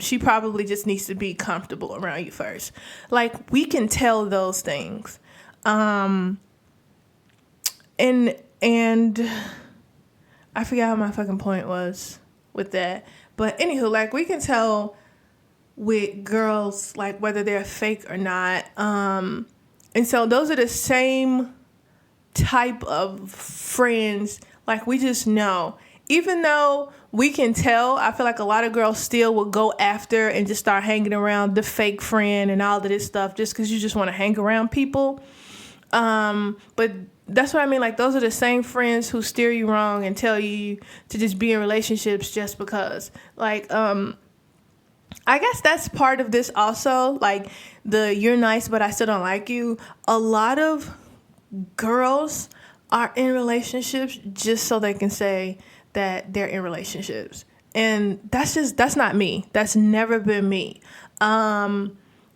she probably just needs to be comfortable around you first. Like, we can tell those things. And I forgot how my fucking point was with that. But anywho, like, we can tell with girls, like, whether they're fake or not. And so those are the same type of friends. Like, we just know. Even though we can tell, I feel like a lot of girls still will go after and just start hanging around the fake friend and all of this stuff just because you just want to hang around people. But that's what I mean. Like, those are the same friends who steer you wrong and tell you to just be in relationships just because. Like, I guess that's part of this also. Like, you're nice, but I still don't like you. A lot of girls are in relationships just so they can say that they're in relationships. And that's not me. That's never been me. And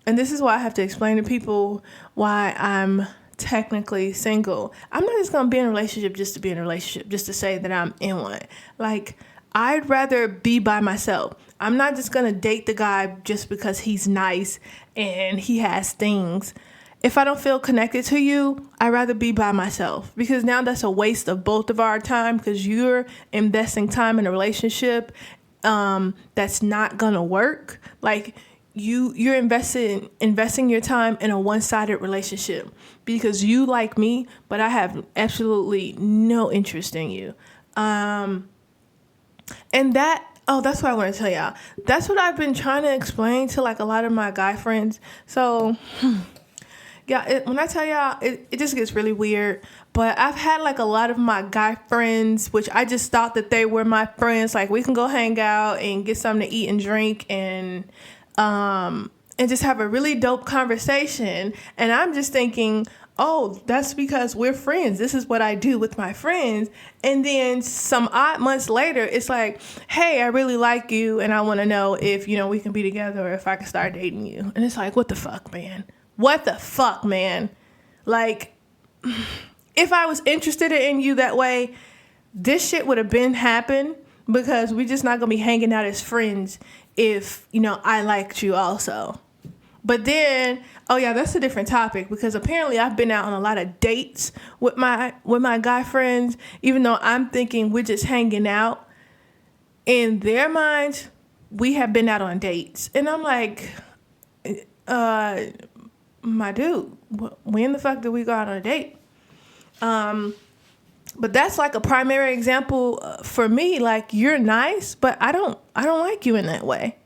this is why I have to explain to people why I'm technically single. I'm not just going to be in a relationship just to be in a relationship, just to say that I'm in one. Like, I'd rather be by myself. I'm not just going to date the guy just because he's nice and he has things. If I don't feel connected to you, I'd rather be by myself, because now that's a waste of both of our time, because you're investing time in a relationship that's not going to work. Like, you're investing your time in a one-sided relationship because you like me, but I have absolutely no interest in you. And that's what I want to tell y'all. That's what I've been trying to explain to, like, a lot of my guy friends. So, yeah, when I tell y'all, it just gets really weird. But I've had, like, a lot of my guy friends, which I just thought that they were my friends. Like, we can go hang out and get something to eat and drink and just have a really dope conversation. And I'm just thinking, oh, that's because we're friends. This is what I do with my friends. And then some odd months later, it's like, hey, I really like you, and I want to know if, we can be together or if I can start dating you. And it's like, what the fuck, man? What the fuck, man? Like, if I was interested in you that way, this shit would have been happened, because we're just not going to be hanging out as friends if, I liked you also. But then, oh yeah, that's a different topic, because apparently I've been out on a lot of dates with my guy friends, even though I'm thinking we're just hanging out. In their minds, we have been out on dates. And I'm like, my dude, when the fuck did we go out on a date? But that's like a primary example for me. Like, you're nice, but I don't like you in that way.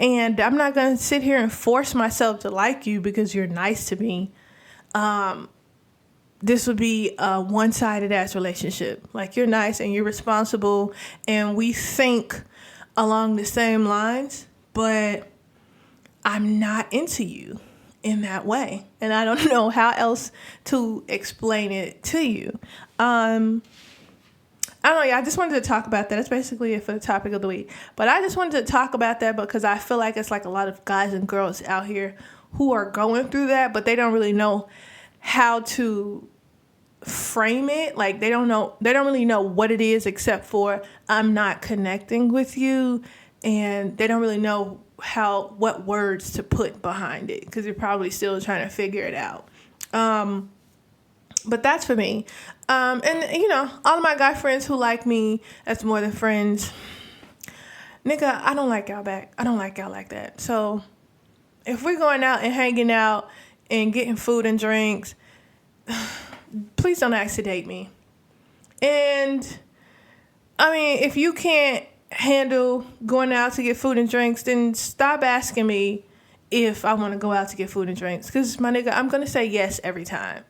And I'm not going to sit here and force myself to like you because you're nice to me. This would be a one-sided ass relationship. Like, you're nice and you're responsible and we think along the same lines, but I'm not into you in that way. And I don't know how else to explain it to you. I don't know. Yeah, I just wanted to talk about that. That's basically it for the topic of the week. But I just wanted to talk about that because I feel like it's like a lot of guys and girls out here who are going through that, but they don't really know how to frame it. Like, they don't really know what it is, except for I'm not connecting with you, and they don't really know what words to put behind it, because you're probably still trying to figure it out. But that's for me. And all of my guy friends who like me as more than friends, nigga, I don't like y'all back. I don't like y'all like that. So if we're going out and hanging out and getting food and drinks, please don't ask to date me. And I mean, if you can't handle going out to get food and drinks, then stop asking me if I want to go out to get food and drinks. Because, my nigga, I'm going to say yes every time.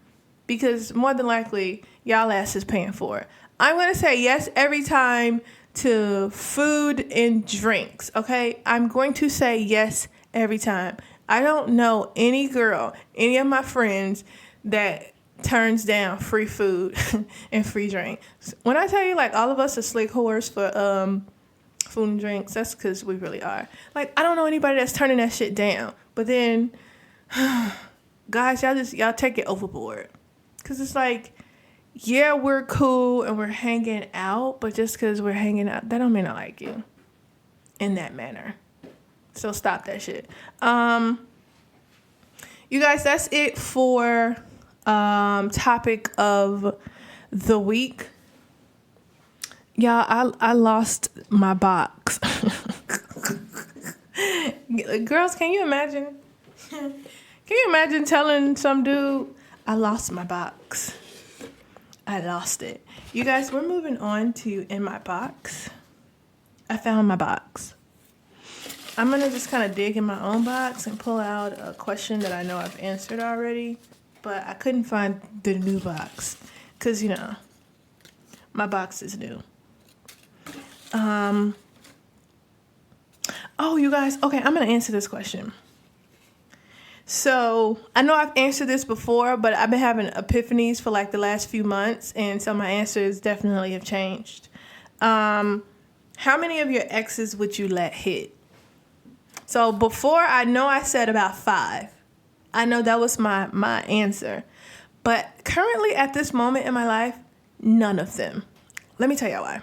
Because more than likely, y'all ass is paying for it. I'm going to say yes every time to food and drinks, okay? I'm going to say yes every time. I don't know any girl, any of my friends that turns down free food and free drink. When I tell you, like, all of us are slick whores for food and drinks, that's because we really are. Like, I don't know anybody that's turning that shit down. But then, guys, y'all take it overboard. Because it's like, yeah, we're cool and we're hanging out, but just because we're hanging out, that don't mean I like you in that manner. So stop that shit. You guys, that's it for topic of the week. Y'all, I lost my box. Girls, can you imagine? Can you imagine telling some dude, I lost my box? I lost it. You guys, we're moving on to In My Box. I found my box. I'm going to just kind of dig in my own box and pull out a question that I know I've answered already. But I couldn't find the new box. Because, you know, my box is new. Oh, you guys. Okay, I'm going to answer this question. So, I know I've answered this before, but I've been having epiphanies for like the last few months. And so my answers definitely have changed. How many of your exes would you let hit? So before, I know I said about 5. I know that was my answer. But currently at this moment in my life, none of them. Let me tell y'all why.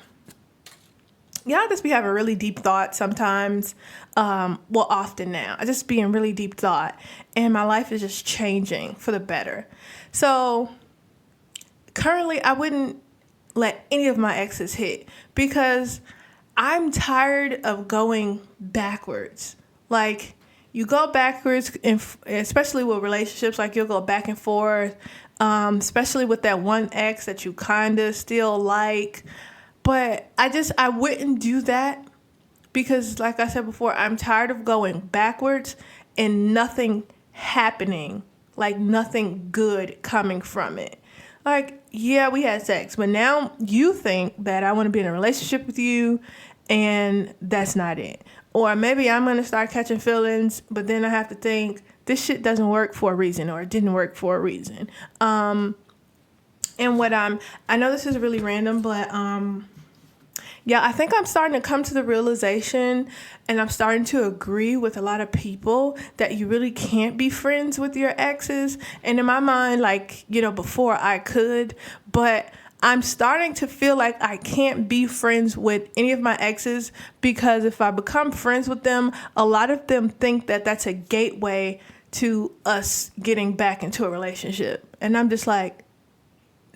Y'all just be having really deep thoughts sometimes. Often now. I just be in really deep thought. And my life is just changing for the better. So currently I wouldn't let any of my exes hit. Because I'm tired of going backwards. Like, you go backwards, especially with relationships, like you'll go back and forth, especially with that one ex that you kind of still like. But I wouldn't do that because, like I said before, I'm tired of going backwards and nothing happening, like nothing good coming from it. Like, yeah, we had sex, but now you think that I want to be in a relationship with you and that's not it. Or maybe I'm going to start catching feelings, but then I have to think this shit doesn't work for a reason or it didn't work for a reason. And I know this is really random, but yeah, I think I'm starting to come to the realization and I'm starting to agree with a lot of people that you really can't be friends with your exes. And in my mind, like, you know, before I could, but I'm starting to feel like I can't be friends with any of my exes because if I become friends with them, a lot of them think that that's a gateway to us getting back into a relationship. And I'm just like,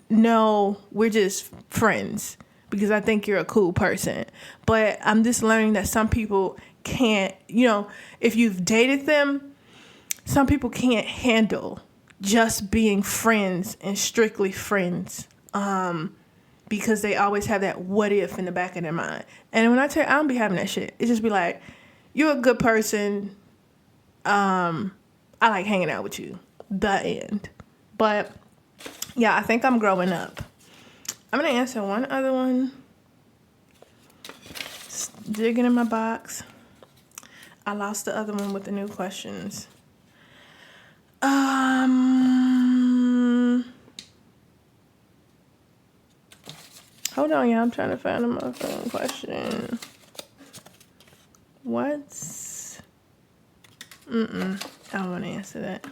no, we're just friends because I think you're a cool person. But I'm just learning that some people can't, you know, if you've dated them, some people can't handle just being friends and strictly friends. Because they always have that what if in the back of their mind. And when I tell you, I don't be having that shit. It just be like, you're a good person. I like hanging out with you. The end. But yeah, I think I'm growing up. I'm going to answer one other one. Just digging in my box. I lost the other one with the new questions. Hold on, y'all. I'm trying to find a motherfucking question. I don't want to answer that.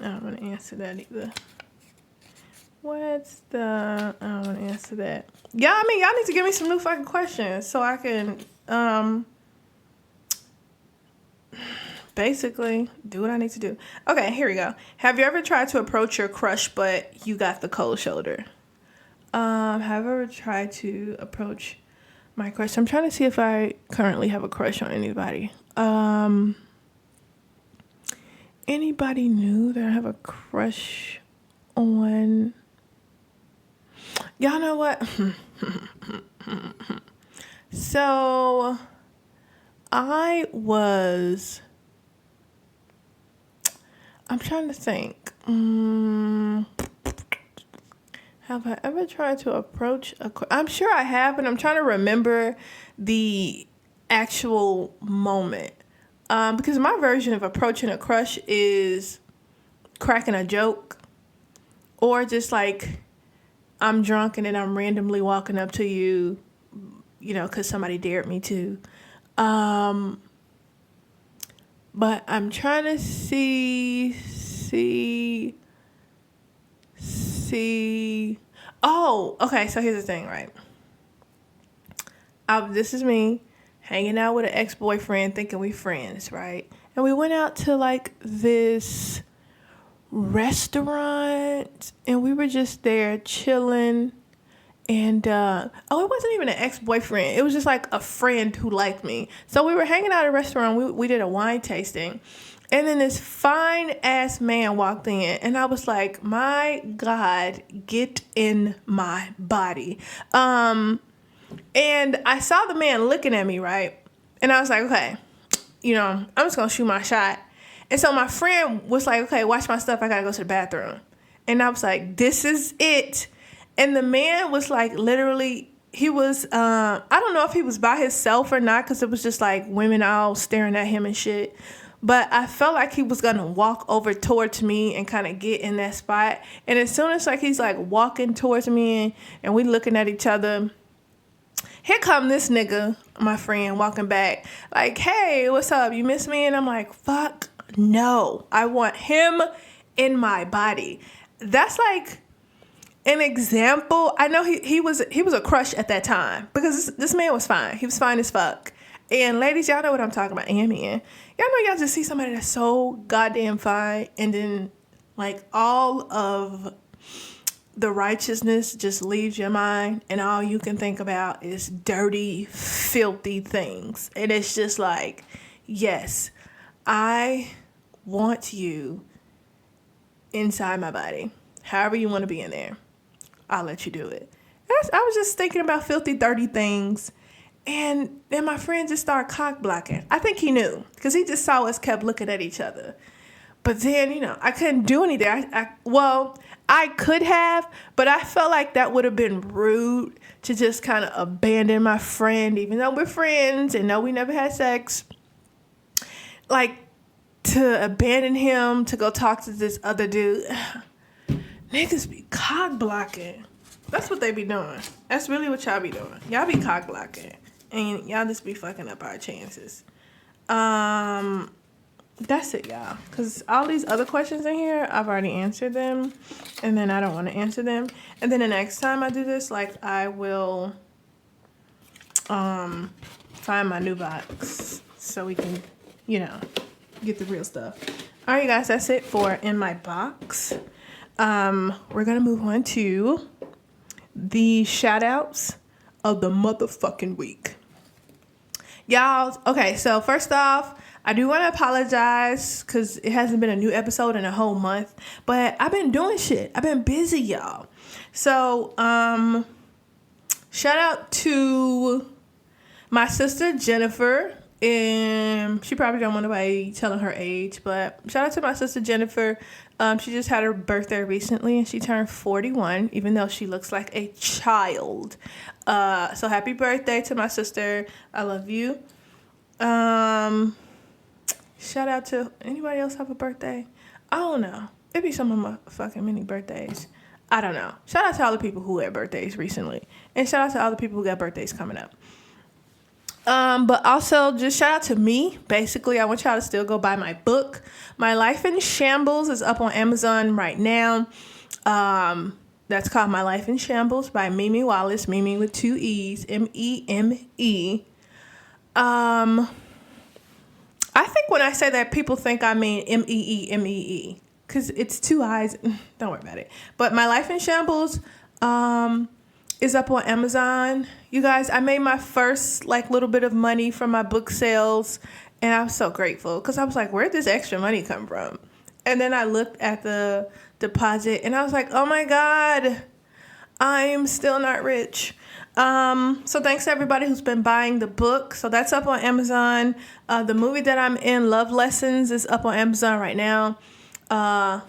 I don't want to answer that either. I don't want to answer that. Yeah, I mean, y'all need to give me some new fucking questions so I can, basically do what I need to do. Okay, here we go. Have you ever tried to approach your crush, but you got the cold shoulder? Have I ever tried to approach my crush? I'm trying to see if I currently have a crush on anybody. Anybody new that I have a crush on, y'all know what? So I'm trying to think. Have I ever tried to approach I'm sure I have, but I'm trying to remember the actual moment. Because my version of approaching a crush is cracking a joke, or just like I'm drunk and then I'm randomly walking up to you, because somebody dared me to. But I'm trying to see. Oh, okay. So here's the thing, right? This is me hanging out with an ex-boyfriend, thinking we friends, right? And we went out to like this restaurant, and we were just there chilling. And it wasn't even an ex-boyfriend. It was just like a friend who liked me. So we were hanging out at a restaurant. We did a wine tasting. And then this fine-ass man walked in. And I was like, my God, get in my body. And I saw the man looking at me, right? And I was like, okay, I'm just going to shoot my shot. And so my friend was like, okay, watch my stuff. I got to go to the bathroom. And I was like, this is it. And the man was like, literally, he was, I don't know if he was by himself or not, because it was just like women all staring at him and shit. But I felt like he was going to walk over towards me and kind of get in that spot. And as soon as like he's like walking towards me and we looking at each other, here come this nigga, my friend, walking back. Like, hey, what's up? You miss me? And I'm like, fuck no. I want him in my body. That's like an example. I know he was a crush at that time, because this man was fine. He was fine as fuck. And ladies, y'all know what I'm talking about. And men, y'all know y'all just see somebody that's so goddamn fine, and then like all of the righteousness just leaves your mind, and all you can think about is dirty, filthy things. And it's just like, yes, I want you inside my body. However you want to be in there, I'll let you do it. I was just thinking about filthy, dirty things. And then my friend just started cock blocking. I think he knew, because he just saw us kept looking at each other. But then, I couldn't do anything. I could have, but I felt like that would have been rude to just kind of abandon my friend, even though we're friends and know we never had sex. Like, to abandon him to go talk to this other dude. Niggas be cock blocking. That's what they be doing. That's really what y'all be doing. Y'all be cock blocking. And y'all just be fucking up our chances. That's it, y'all. Because all these other questions in here, I've already answered them. And then I don't want to answer them. And then the next time I do this, like, I will find my new box so we can, get the real stuff. All right, you guys, that's it for In My Box. We're going to move on to the shout-outs of the motherfucking week. Y'all, okay, so first off, I do want to apologize because it hasn't been a new episode in a whole month, but I've been doing shit. I've been busy, y'all. So, shout out to my sister, Jennifer. And she probably don't want nobody telling her age, but shout out to my sister, Jennifer. She just had her birthday recently, and she turned 41, even though she looks like a child. So happy birthday to my sister. I love you. Shout out to anybody else have a birthday? I don't know. It'd be some of my fucking many birthdays. I don't know. Shout out to all the people who had birthdays recently. And shout out to all the people who got birthdays coming up. But also just shout out to me. Basically, I want y'all to still go buy my book. My Life in Shambles is up on Amazon right now. That's called My Life in Shambles by Mimi Wallace. Mimi with 2 E's. M-E-M-E. I think when I say that, people think I mean M-E-E-M-E-E. Because it's 2 I's. Don't worry about it. But My Life in Shambles is up on Amazon. You guys, I made my first little bit of money from my book sales, and I'm so grateful because I was like, where'd this extra money come from? And then I looked at the deposit and I was like, oh my God, I'm still not rich. So thanks to everybody who's been buying the book. So that's up on Amazon. The movie that I'm in, Love Lessons, is up on Amazon right now. Love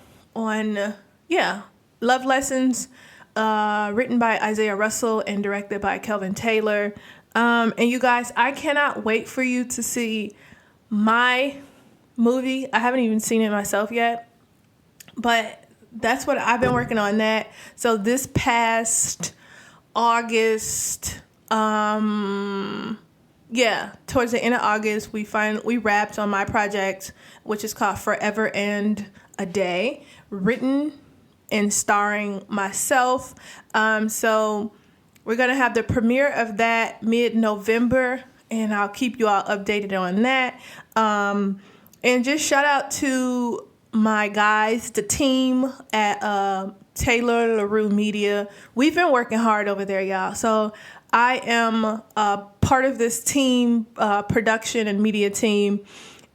Lessons, written by Isaiah Russell and directed by Kelvin Taylor. And you guys, I cannot wait for you to see my movie. I haven't even seen it myself yet, but that's what I've been working on that. So this past August, towards the end of August, we wrapped on my project, which is called Forever and a Day, written and starring myself. So we're going to have the premiere of that mid-November, and I'll keep you all updated on that. And just shout out to my guys, the team at Taylor LaRue Media. We've been working hard over there, y'all. So I am part of this team, production and media team,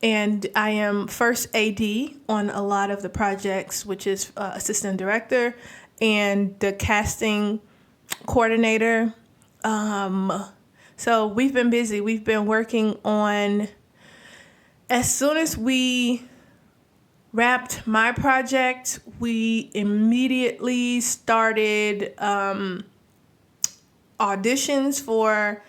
and I am first AD on a lot of the projects, which is assistant director and the casting coordinator. So we've been busy. We've been working on, as soon as we wrapped my project, we immediately started auditions for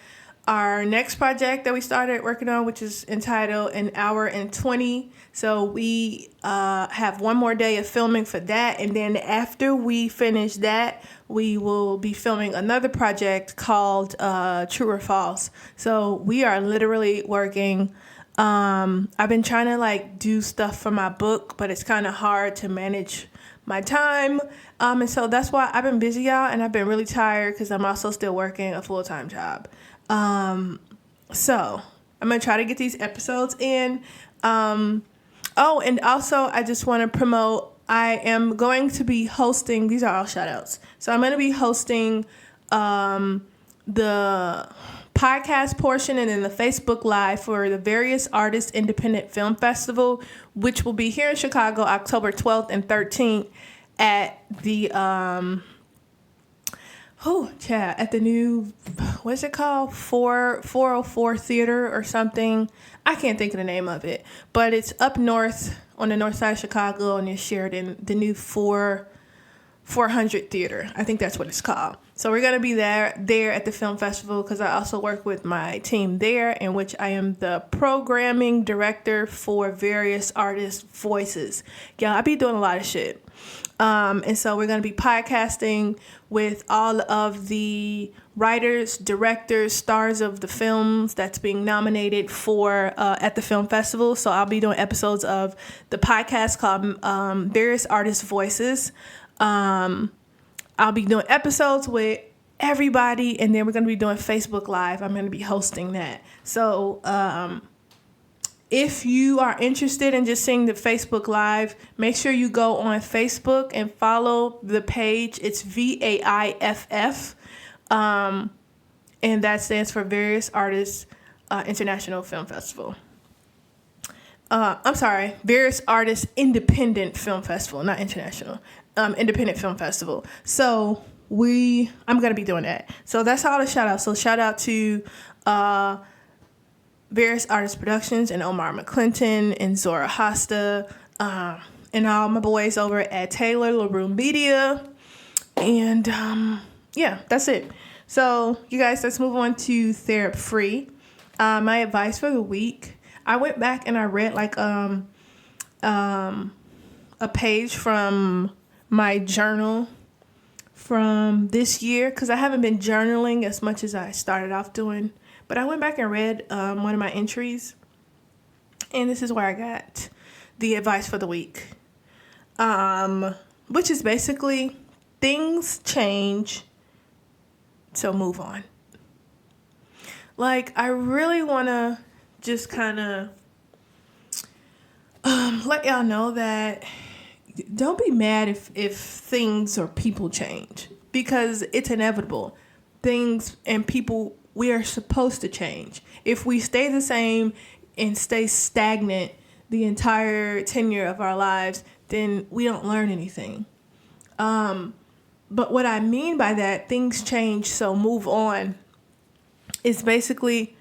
our next project that we started working on, which is entitled An Hour and 20. So we have one more day of filming for that. And then after we finish that, we will be filming another project called True or False. So we are literally working. I've been trying to do stuff for my book, but it's kind of hard to manage my time. And so that's why I've been busy, y'all, and I've been really tired because I'm also still working a full-time job. So I'm going to try to get these episodes in. And also I just want to promote, I am going to be hosting, these are all shout outs. So I'm going to be hosting, the podcast portion and then the Facebook Live for the Various Artists Independent Film Festival, which will be here in Chicago, October 12th and 13th at the, at the new, what's it called? 404 Theater or something. I can't think of the name of it, but it's up north on the north side of Chicago near Sheridan, the new 400 Theater. I think that's what it's called. So we're going to be there at the film festival because I also work with my team there, in which I am the programming director for Various Artists' Voices. Yeah, I be doing a lot of shit. And so we're going to be podcasting with all of the writers, directors, stars of the films that's being nominated for at the film festival. So I'll be doing episodes of the podcast called Various Artists' Voices. I'll be doing episodes with everybody, and then we're going to be doing Facebook Live. I'm going to be hosting that. So if you are interested in just seeing the Facebook Live, make sure you go on Facebook and follow the page. It's VAIFF, and that stands for Various Artists International Film Festival. Various Artists Independent Film Festival, not international. Independent Film Festival. So I'm going to be doing that. So that's all the shout out. So shout out to Various Artists Productions and Omar McClinton and Zora Hosta, and all my boys over at Taylor LaRue Media. And that's it. So you guys, let's move on to Therapy Free. My advice for the week. I went back and I read a page from my journal from this year, because I haven't been journaling as much as I started off doing. But I went back and read one of my entries, and this is where I got the advice for the week, which is basically things change, so move on. I really want to just kind of let y'all know that don't be mad if things or people change, because it's inevitable. Things and people, we are supposed to change. If we stay the same and stay stagnant the entire tenure of our lives, then we don't learn anything. But what I mean by that, things change, so move on, is basically,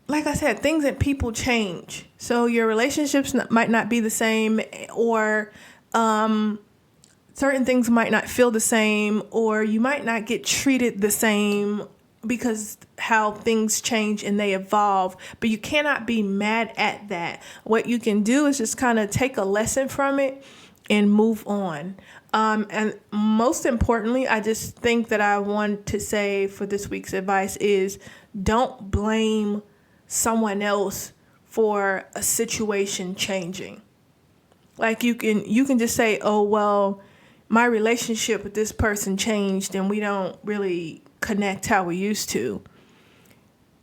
like I said, things and people change. So your relationships might not be the same, or certain things might not feel the same, or you might not get treated the same because how things change and they evolve. But you cannot be mad at that. What you can do is just kind of take a lesson from it and move on. And most importantly, I just think that I want to say for this week's advice is don't blame someone else for a situation changing. Like you can just say, oh, well, my relationship with this person changed and we don't really connect how we used to.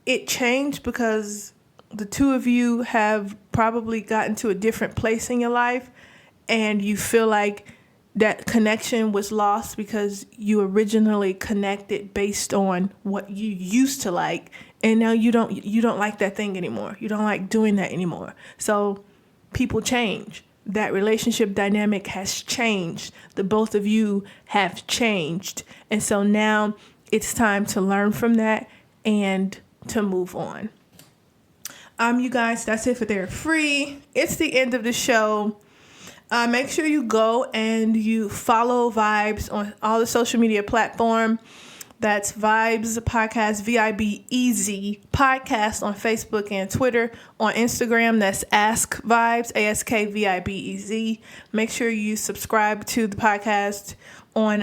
It changed because the two of you have probably gotten to a different place in your life, and you feel like that connection was lost because you originally connected based on what you used to like, and now you don't like that thing anymore. You don't like doing that anymore. So people change. That relationship dynamic has changed. The both of you have changed. And so now it's time to learn from that and to move on. You guys, that's it for They're Free. It's the end of the show. Make sure you go and you follow Vibes on all the social media platforms. That's Vibes Podcast, VIBEZ Podcast on Facebook and Twitter. On Instagram, that's Ask Vibes, ASKVIBEZ. Make sure you subscribe to the podcast on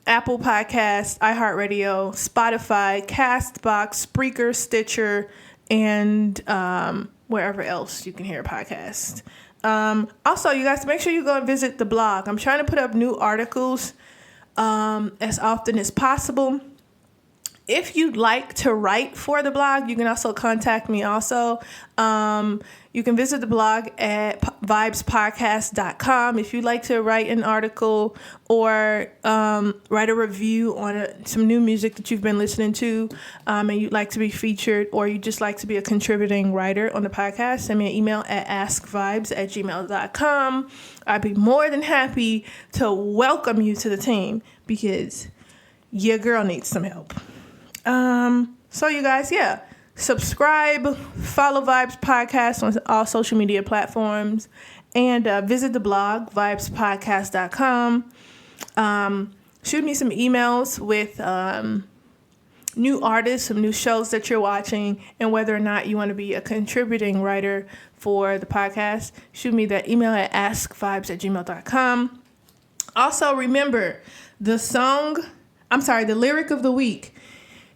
Apple Podcasts, iHeartRadio, Spotify, Castbox, Spreaker, Stitcher, and wherever else you can hear a podcast. Also, you guys, make sure you go and visit the blog. I'm trying to put up new articles as often as possible. If you'd like to write for the blog, you can also contact me also. You can visit the blog at vibespodcast.com if you'd like to write an article or write a review on some new music that you've been listening to, and you'd like to be featured, or you just like to be a contributing writer on the podcast. Send me an email at askvibes@gmail.com. I'd be more than happy to welcome you to the team because your girl needs some help. So you guys, subscribe, follow Vibes Podcast on all social media platforms, and visit the blog, vibespodcast.com. Shoot me some emails with new artists, some new shows that you're watching, and whether or not you want to be a contributing writer for the podcast. Shoot me that email at askvibes@gmail.com. Also, remember, the lyric of the week.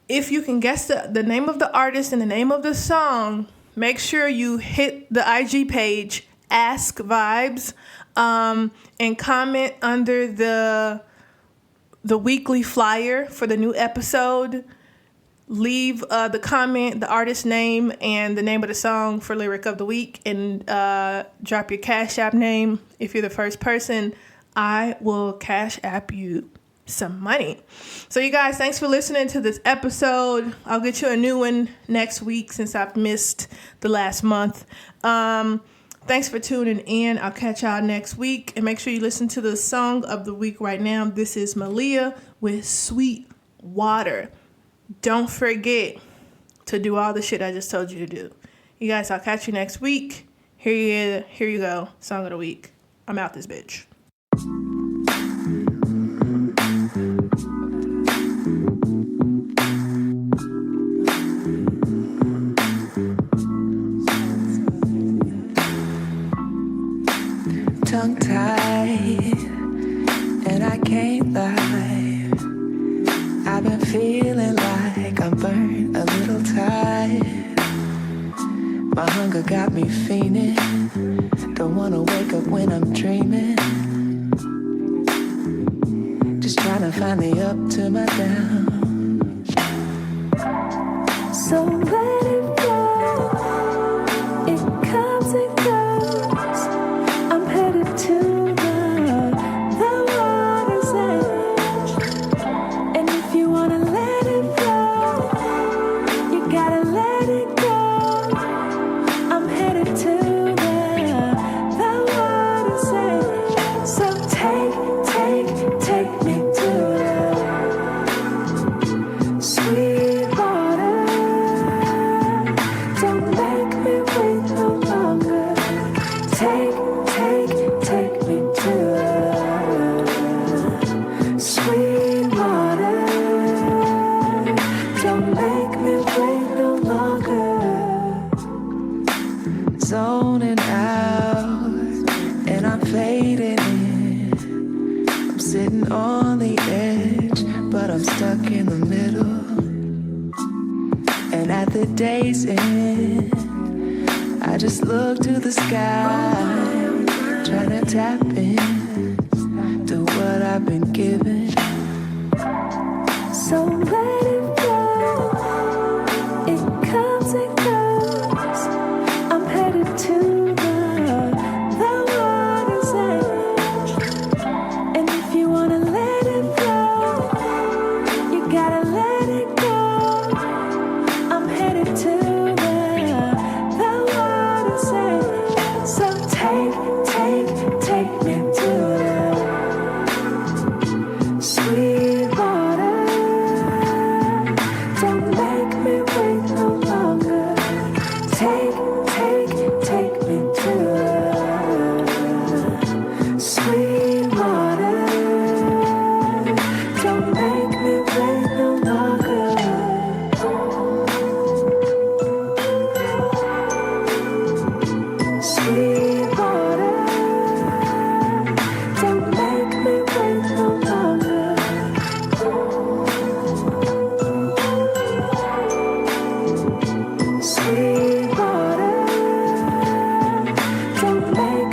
If you can guess the name of the artist and the name of the song, make sure you hit the IG page, Ask Vibes, and comment under the weekly flyer for the new episode. Leave the comment, the artist name, and the name of the song for lyric of the week, and drop your Cash App name. If you're the first person, I will Cash App you some money. So you guys, thanks for listening to this episode. I'll get you a new one next week since I've missed the last month. Thanks for tuning in. I'll catch y'all next week, and make sure you listen to the song of the week right now. This is Malia with Sweetwater. Don't forget to do all the shit I just told you to do. You guys, I'll catch you next week. Here you go. Song of the week. I'm out this bitch. Tongue-tied, and I can't lie. I've been feeling like I'm burnt, a little tired. My hunger got me fiending. Don't wanna wake up when I'm dreaming. Just trying to find the up to my down. So let it go. It comes and goes. I'm headed to the water's edge. And if you wanna let it go, you gotta let it go. I'm headed to the water's edge. sitting on the edge, but I'm stuck in the middle. And at the day's end, I just look to the sky, trying to tap in to what I've been given. So let it go, it comes and goes. I'm headed to the water's edge. And if you wanna let it flow, you gotta let it go. I'm headed to the water's edge. So take me to the Sweetwater. Don't make me wait no longer. Take me to the Sweetwater. Don't make me wait no longer. Sweetwater. Don't make me wait no longer. Sweetwater, don't make